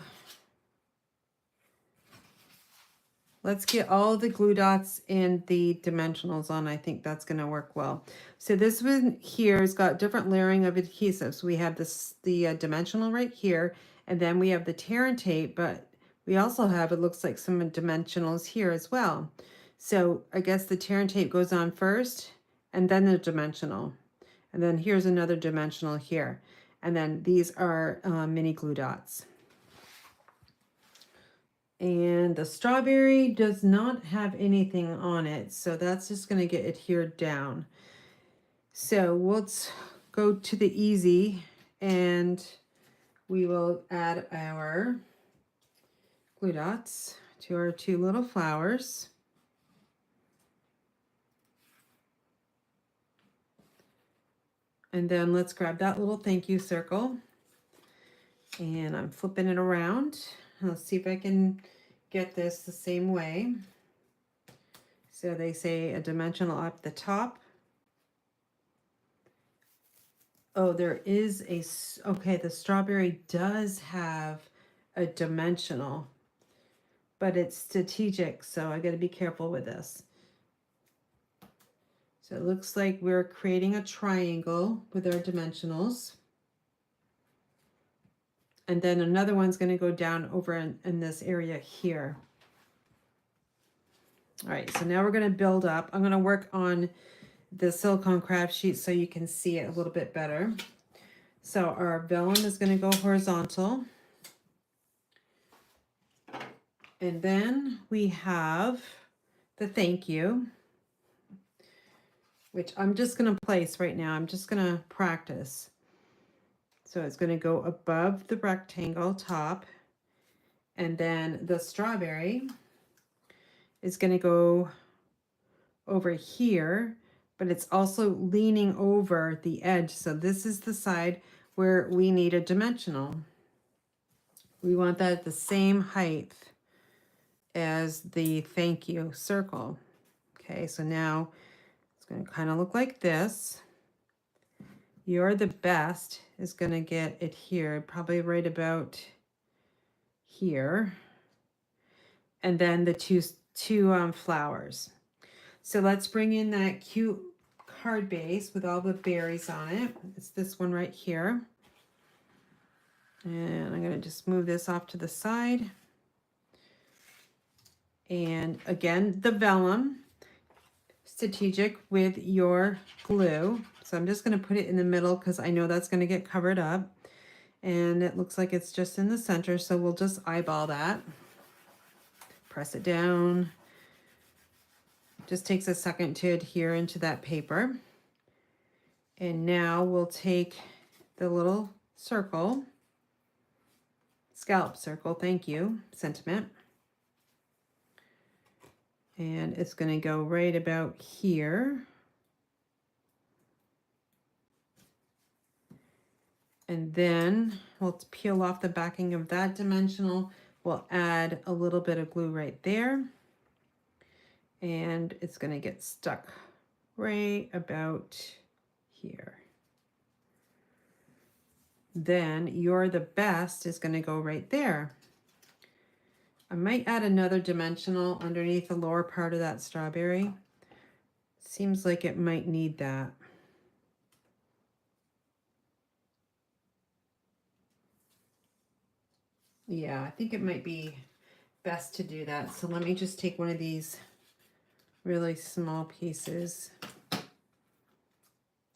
[SPEAKER 1] let's get all the glue dots and the dimensionals on. I think that's going to work well. So this one here has got different layering of adhesives. We have the dimensional right here, and then we have the tear and tape, but we also have, it looks like, some dimensionals here as well. So I guess the tear and tape goes on first, and then the dimensional. And then here's another dimensional here. And then these are mini glue dots. And the strawberry does not have anything on it, so that's just going to get adhered down. So let's go to the easy, and we will add our glue dots to our 2 little flowers. And then let's grab that little thank you circle. And I'm flipping it around. Let's see if I can get this the same way. So they say a dimensional up the top. Oh, there is okay, the strawberry does have a dimensional, but it's strategic, so I got to be careful with this. So it looks like we're creating a triangle with our dimensionals. And then another one's going to go down over in this area here. All right, so now we're going to build up. I'm going to work on the silicone craft sheet so you can see it a little bit better. So our vellum is going to go horizontal. And then we have the thank you, which I'm just going to place right now. I'm just going to practice. So it's going to go above the rectangle top. And then the strawberry is going to go over here, but it's also leaning over the edge. So this is the side where we need a dimensional. We want that at the same height as the thank you circle. Okay, so now it's going to kind of look like this. You're the best is going to get it here, probably right about here. And then the two flowers. So let's bring in that cute card base with all the berries on it. It's this one right here. And I'm going to just move this off to the side. And again, the vellum, strategic with your glue. So I'm just going to put it in the middle because I know that's going to get covered up. And it looks like it's just in the center, so we'll just eyeball that. Press it down. Just takes a second to adhere into that paper. And now we'll take the little circle, scallop circle, thank you, sentiment. And it's going to go right about here. And then we'll peel off the backing of that dimensional. We'll add a little bit of glue right there. And it's going to get stuck right about here. Then you're the best is going to go right there. I might add another dimensional underneath the lower part of that strawberry. Seems like it might need that. Yeah, I think it might be best to do that. So let me just take one of these really small pieces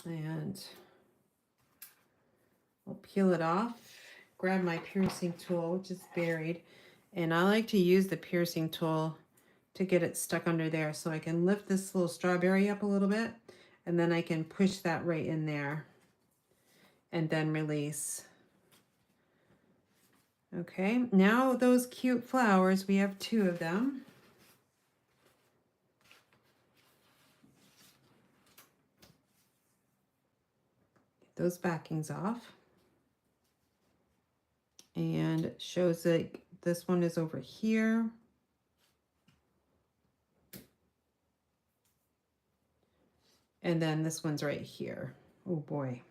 [SPEAKER 1] and I'll peel it off, grab my piercing tool, which is buried, and I like to use the piercing tool to get it stuck under there so I can lift this little strawberry up a little bit and then I can push that right in there and then release. Okay, now those cute flowers, we have 2 of them. Get those backings off. And it shows that this one is over here. And then this one's right here. Oh boy.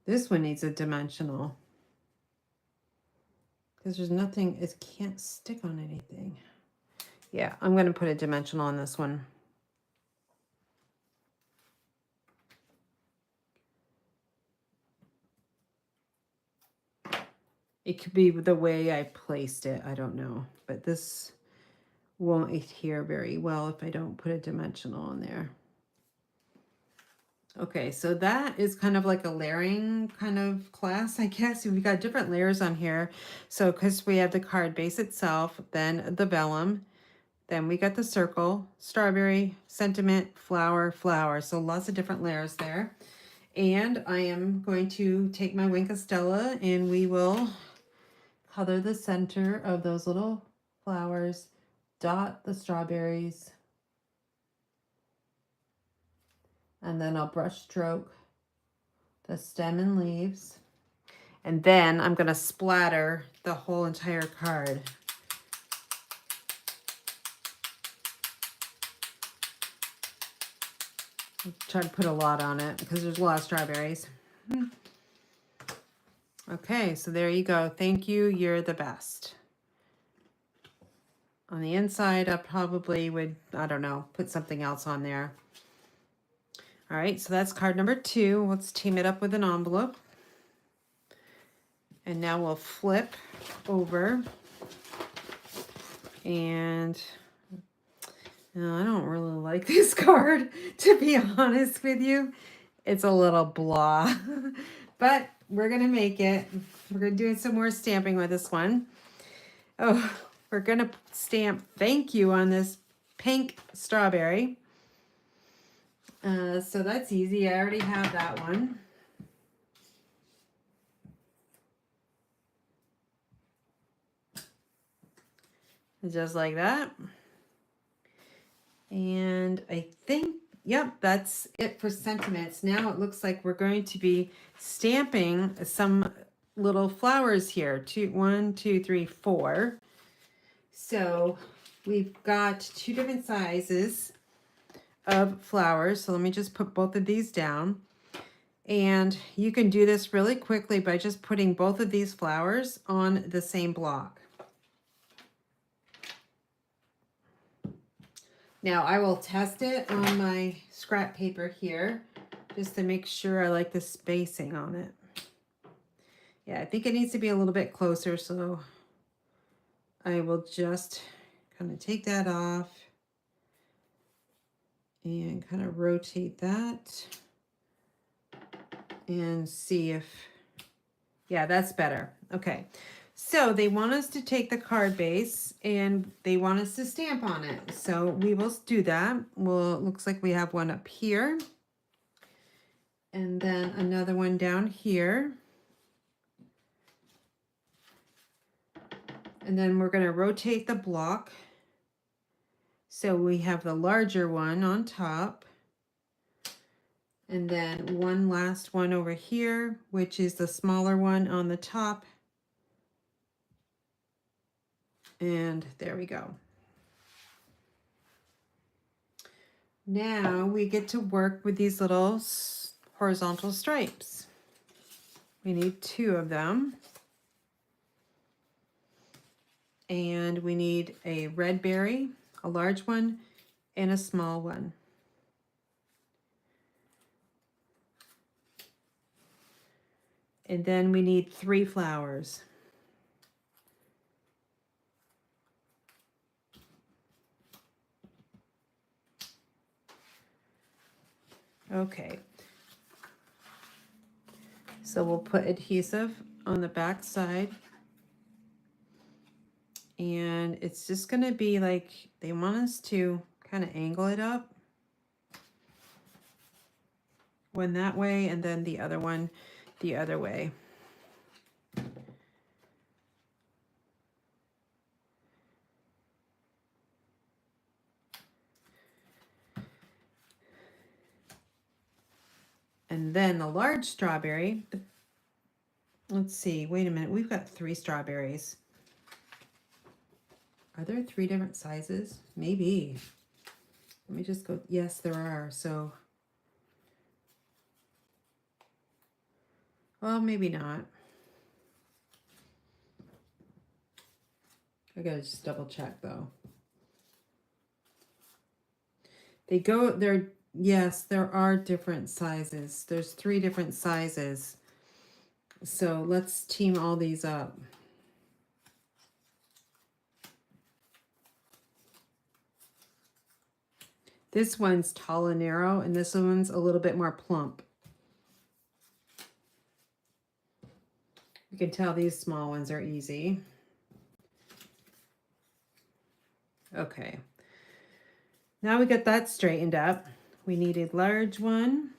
[SPEAKER 1] This one needs a dimensional. Because there's nothing, it can't stick on anything. Yeah, I'm going to put a dimensional on this one. It could be the way I placed it, I don't know. But this won't adhere very well if I don't put a dimensional on there. Okay, so that is kind of like a layering kind of class, I guess. We've got different layers on here. So because we have the card base itself, then the vellum, then we got the circle, strawberry, sentiment, flower, flower. So lots of different layers there. And I am going to take my Wink of Stella and we will color the center of those little flowers, dot the strawberries, and then I'll brush stroke the stem and leaves. And then I'm going to splatter the whole entire card. Try to put a lot on it because there's a lot of strawberries. Okay, so there you go. Thank you. You're the best. On the inside, I probably would, I don't know, put something else on there. All right, so that's card number 2. Let's team it up with an envelope. And now we'll flip over. And no, I don't really like this card, to be honest with you. It's a little blah, but we're going to make it. We're going to do some more stamping with this one. Oh, we're going to stamp thank you on this pink strawberry. So that's easy. I already have that one. Just like that. And I think, yep, that's it for sentiments. Now it looks like we're going to be stamping some little flowers here. 1, 2, 3, 4. So we've got 2 different sizes of flowers. So let me just put both of these down. And you can do this really quickly by just putting both of these flowers on the same block. Now I will test it on my scrap paper here just to make sure I like the spacing on it. Yeah, I think it needs to be a little bit closer, so I will just kind of take that off and kind of rotate that and see if, yeah, that's better. Okay, so they want us to take the card base and they want us to stamp on it. So we will do that. Well, it looks like we have one up here and then another one down here. And then we're going to rotate the block. So we have the larger one on top. And then one last one over here, which is the smaller one on the top. And there we go. Now we get to work with these little horizontal stripes. We need 2 of them. And we need a red berry, a large one, and a small one. And then we need 3 flowers. Okay. So we'll put adhesive on the back side. And it's just going to be like, they want us to kind of angle it up. One that way and then the other one the other way. And then the large strawberry, let's see, wait a minute, we've got 3 strawberries. Are there 3 different sizes? Maybe. Let me just go, yes, there are, so. Well, maybe not. I gotta just double check though. Yes, there are different sizes. There's 3 different sizes. So let's team all these up. This one's tall and narrow, and this one's a little bit more plump. You can tell these small ones are easy. Okay. Now we got that straightened up. We need a large one,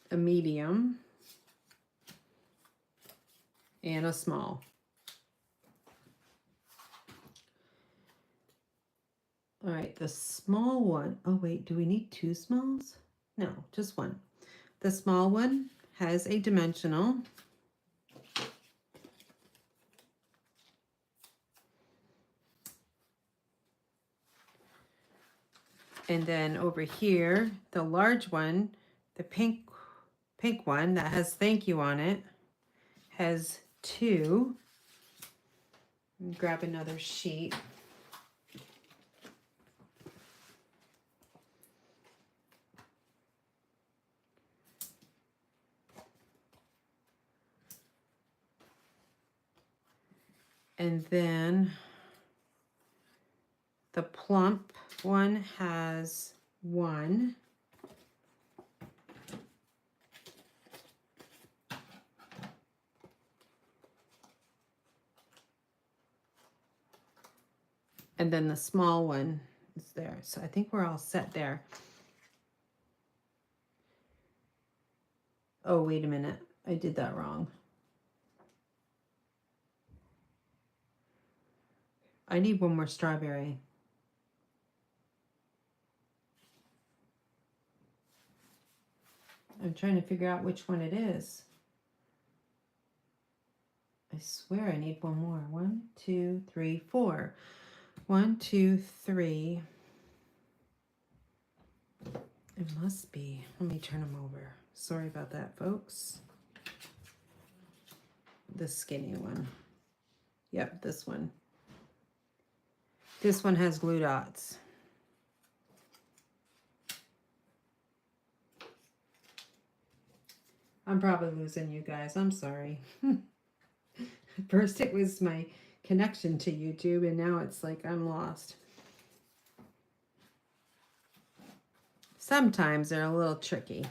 [SPEAKER 1] a medium, and a small. All right, the small one. Oh, wait, do we need 2 smalls? No, just one. The small one has a dimensional. And then over here, the large one, the pink one that has thank you on it, has 2. Grab another sheet. And then the plump one has 1. And then the small one is there. So I think we're all set there. Oh, wait a minute. I did that wrong. I need one more strawberry. I'm trying to figure out which one it is. I swear I need one more. 1, 2, 3, 4. 1, 2, 3. It must be. Let me turn them over. Sorry about that, folks. The skinny one. Yep, this one. This one has glue dots. I'm probably losing you guys. I'm sorry. First it was my connection to YouTube, and now it's like I'm lost. Sometimes they're a little tricky.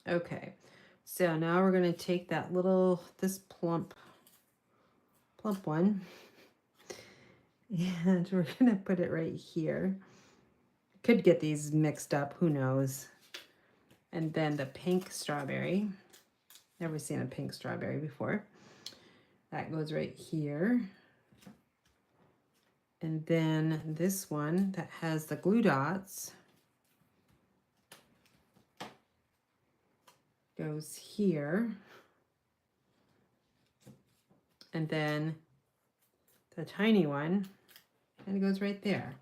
[SPEAKER 1] Okay, so now we're going to take that this plump one, and we're going to put it right here. Could get these mixed up, who knows. And then the pink strawberry. Never seen a pink strawberry before. That goes right here. And then this one that has the glue dots goes here. And then the tiny one, and it goes right there.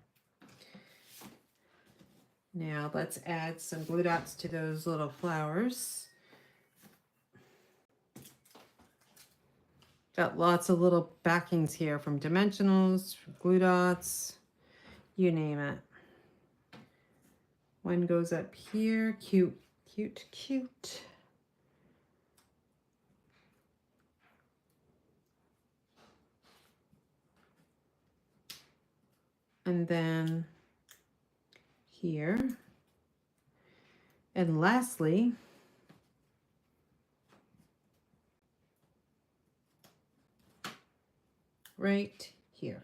[SPEAKER 1] Now let's add some glue dots to those little flowers. Got lots of little backings here from dimensionals, glue dots, you name it. One goes up here, cute, cute, cute. And then here. And lastly, right here.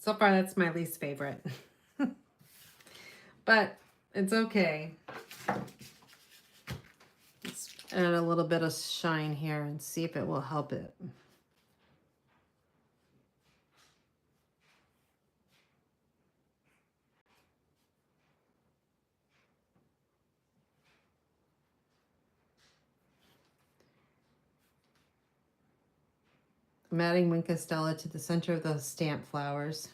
[SPEAKER 1] So far, that's my least favorite. But it's okay. Let's add a little bit of shine here and see if it will help it. I'm adding Wink Stella to the center of those stamp flowers.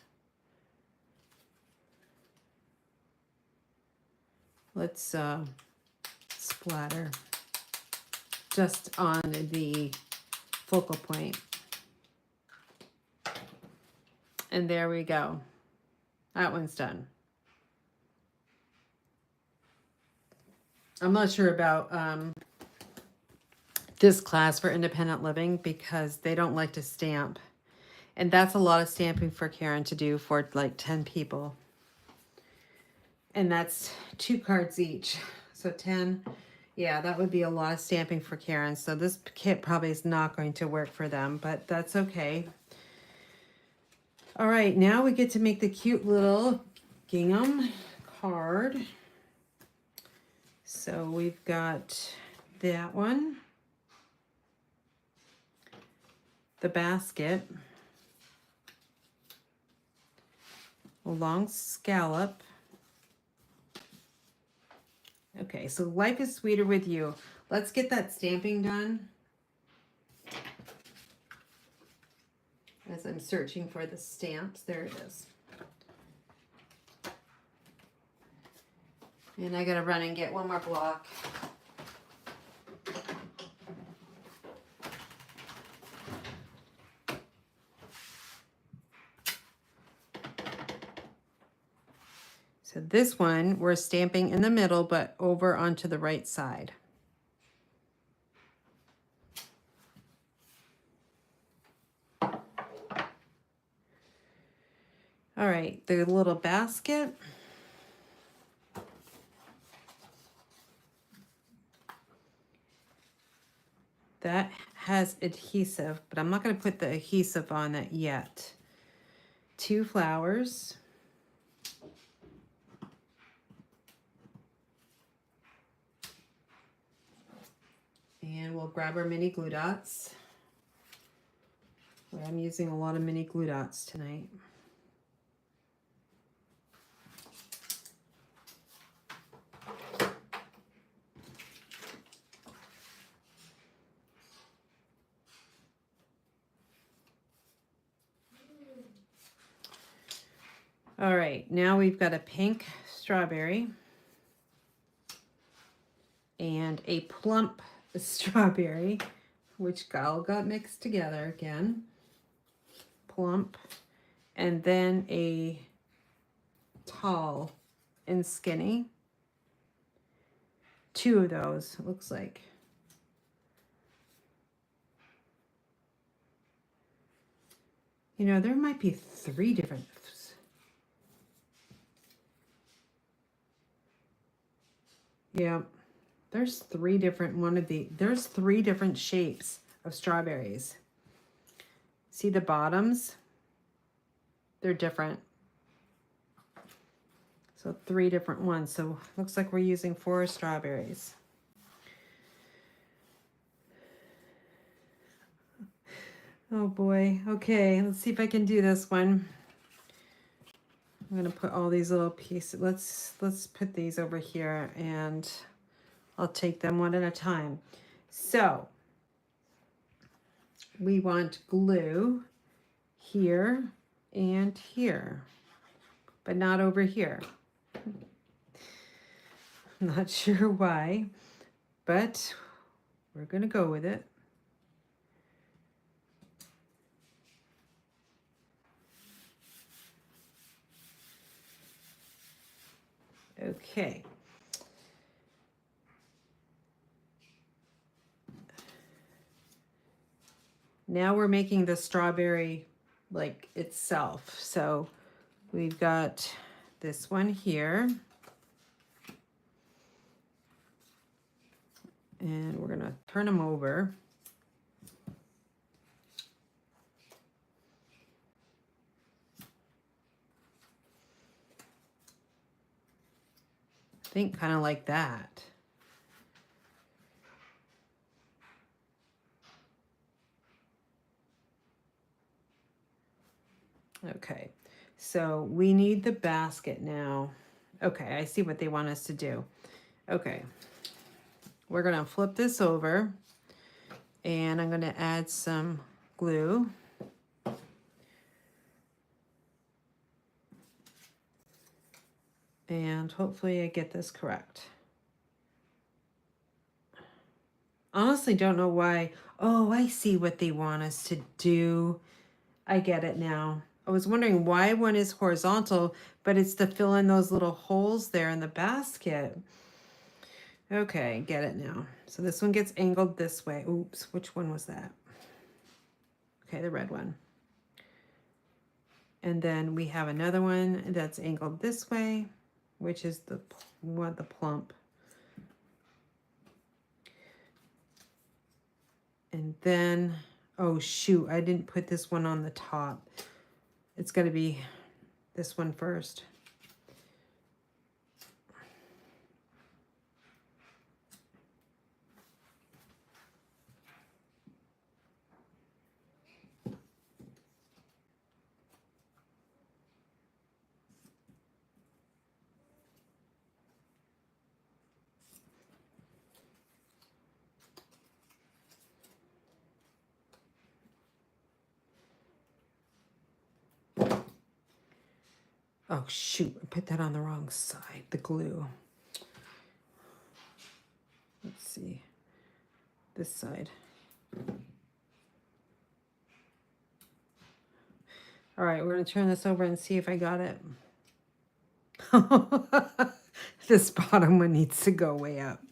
[SPEAKER 1] Let's splatter just on the focal point. And there we go. That one's done. I'm not sure about this class for independent living because they don't like to stamp. And that's a lot of stamping for Karen to do for like 10 people. And that's 2 cards each. So 10, yeah, that would be a lot of stamping for Karen. So this kit probably is not going to work for them, but that's okay. All right, now we get to make the cute little gingham card. So we've got that one, the basket, a long scallop. Okay, so life is sweeter with you. Let's get that stamping done. as I'm searching for the stamps. There it is. And I gotta run and get one more block. So this one, we're stamping in the middle, but over onto the right side. All right, the little basket. That has adhesive, but I'm not going to put the adhesive on that yet. 2 flowers. And we'll grab our mini glue dots. I'm using a lot of mini glue dots tonight. All right, now we've got a pink strawberry and a plump strawberry, which all got mixed together again. Plump, and then a tall and skinny. 2 of those, it looks like. You know, there might be 3 different. Yeah, there's 3 different there's 3 different shapes of strawberries. See the bottoms? They're different. So 3 different ones. So looks like we're using 4 strawberries. Oh boy. Okay, let's see if I can do this one. I'm gonna put all these little pieces. Let's put these over here and I'll take them one at a time. So we want glue here and here, but not over here. I'm not sure why, but we're gonna go with it. Okay. Now we're making the strawberry like itself. So we've got this one here. And we're gonna turn them over. I think kind of like that. Okay, so we need the basket now. Okay, I see what they want us to do. Okay, we're gonna flip this over and I'm gonna add some glue. And hopefully I get this correct. Honestly, don't know why. Oh, I see what they want us to do. I get it now. I was wondering why one is horizontal, but it's to fill in those little holes there in the basket. Okay, get it now. So this one gets angled this way. Oops, which one was that? Okay, the red one. And then we have another one that's angled this way, which is the plump. And then, oh shoot, I didn't put this one on the top. It's got to be this one first. Oh shoot, I put that on the wrong side, the glue. Let's see, this side. All right, we're gonna turn this over and see if I got it. This bottom one needs to go way up.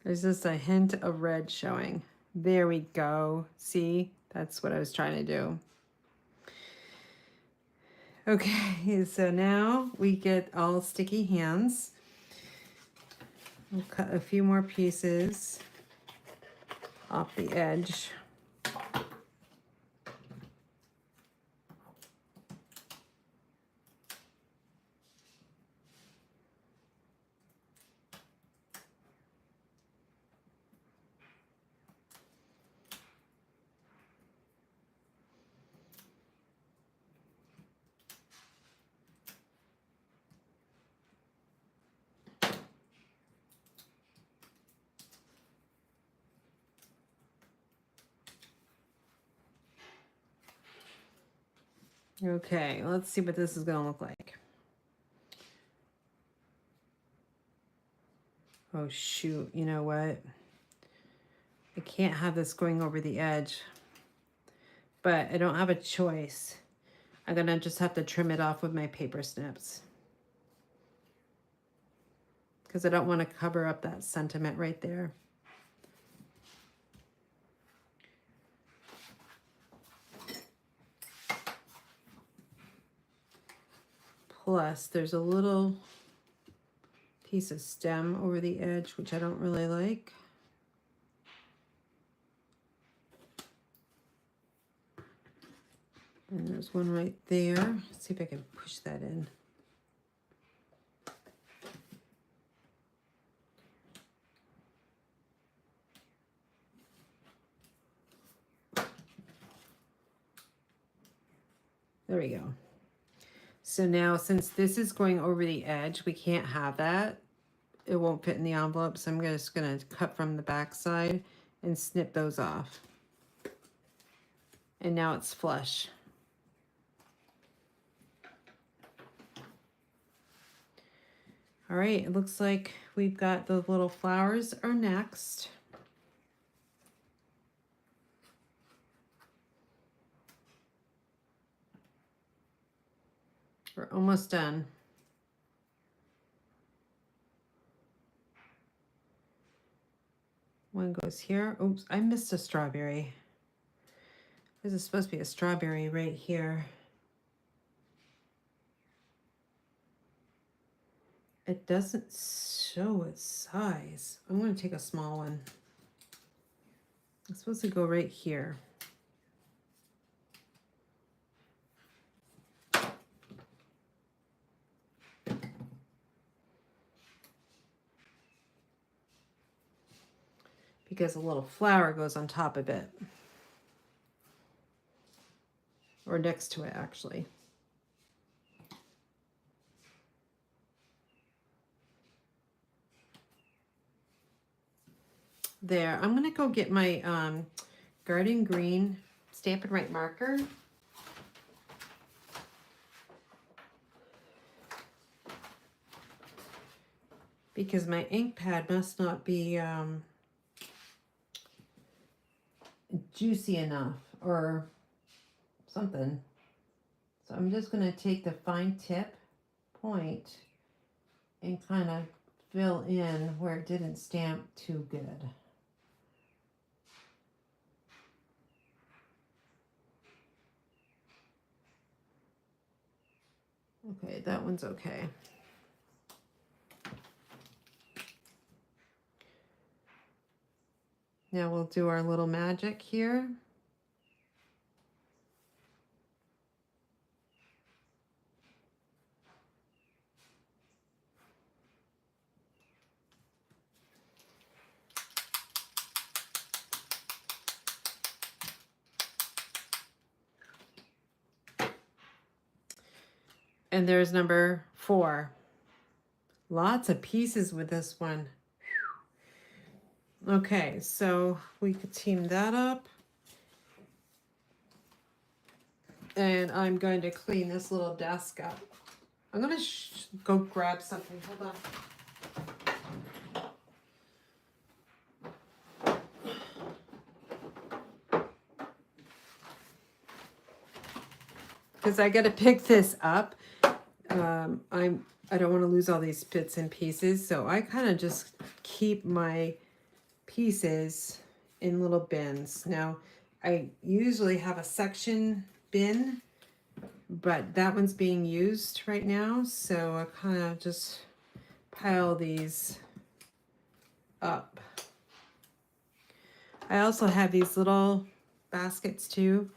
[SPEAKER 1] There's just a hint of red showing. There we go. See, that's what I was trying to do. Okay, so now we get all sticky hands. We'll cut a few more pieces off the edge. Okay, let's see what this is going to look like. Oh shoot, you know what? I can't have this going over the edge, but I don't have a choice. I'm gonna just have to trim it off with my paper snips because I don't want to cover up that sentiment right there. Plus, there's a little piece of stem over the edge, which I don't really like. And there's one right there. Let's see if I can push that in. There we go. So now, since this is going over the edge, we can't have that. It won't fit in the envelope, so I'm just going to cut from the back side and snip those off. And now it's flush. All right, it looks like we've got the little flowers are next. We're almost done. One goes here. Oops, I missed a strawberry. This is supposed to be a strawberry right here. It doesn't show its size. I'm going to take a small one. It's supposed to go right here. Because a little flower goes on top of it. Or next to it, actually. There, I'm gonna go get my Garden Green Stampin' Right marker. Because my ink pad must not be juicy enough or something. So I'm just gonna take the fine tip point and kind of fill in where it didn't stamp too good. Okay, that one's okay. Now we'll do our little magic here. And there's number 4. Lots of pieces with this one. Whew. Okay, so we could team that up. And I'm going to clean this little desk up. I'm going to go grab something. Hold on. Because I got to pick this up. I don't want to lose all these bits and pieces, so I kind of just keep my pieces in little bins. Now, I usually have a section bin, but that one's being used right now, so I kind of just pile these up. I also have these little baskets too.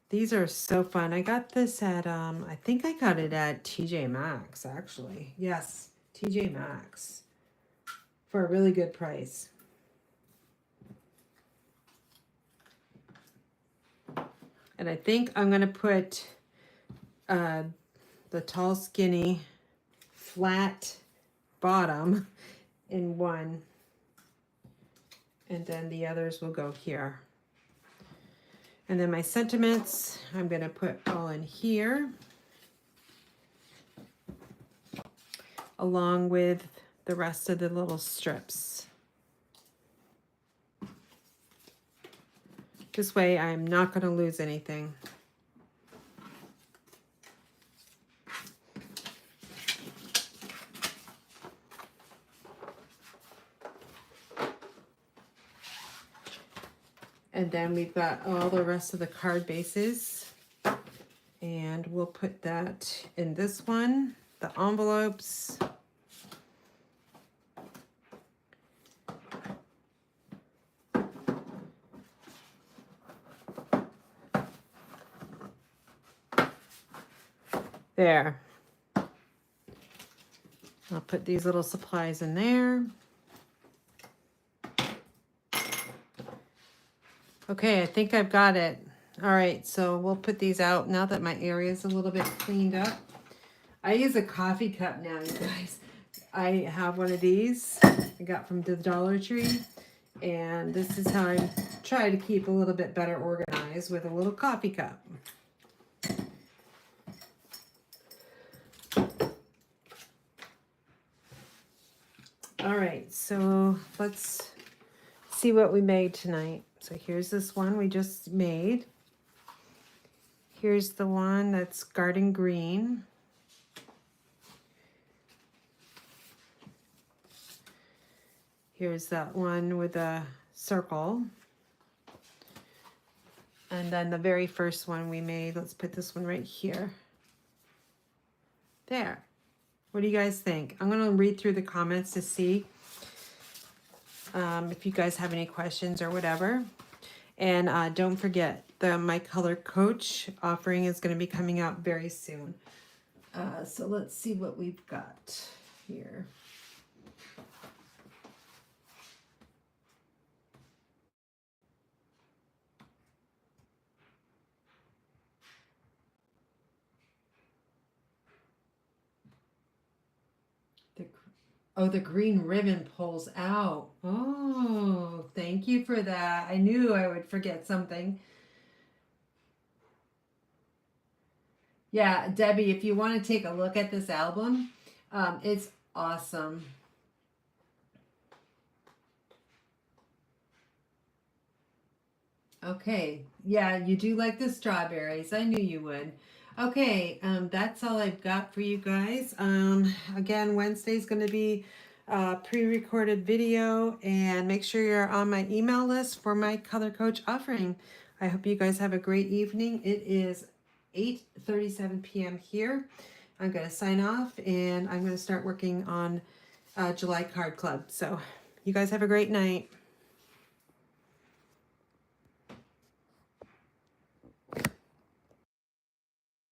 [SPEAKER 1] These are so fun. I got this at, I think I got it at TJ Maxx, actually. Yes, TJ Maxx for a really good price. And I think I'm going to put the tall, skinny, flat bottom in one. And then the others will go here. And then my sentiments, I'm going to put all in here, along with the rest of the little strips. This way I'm not going to lose anything. And then we've got all the rest of the card bases. And we'll put that in this one, the envelopes. There. I'll put these little supplies in there. Okay, I think I've got it. All right, so we'll put these out now that my area is a little bit cleaned up. I use a coffee cup now, you guys. I have one of these I got from the Dollar Tree, and this is how I try to keep a little bit better organized, with a little coffee cup. All right, so let's see what we made tonight. So here's this one we just made. Here's the one that's garden green. Here's that one with a circle. And then the very first one we made, let's put this one right here. There. What do you guys think? I'm going to read through the comments to see if you guys have any questions or whatever. And don't forget, my color coach offering is going to be coming out very soon. So let's see what we've got here. Oh, the green ribbon pulls out. Oh, thank you for that. I knew I would forget something. Yeah, Debbie, if you want to take a look at this album, it's awesome. Okay, yeah, you do like the strawberries. I knew you would. Okay, that's all I've got for you guys. Again, Wednesday's going to be a pre-recorded video, and make sure you're on my email list for my color coach offering. I hope you guys have a great evening. It is 8:37 p.m. here. I'm going to sign off, and I'm going to start working on July Card Club. So you guys have a great night.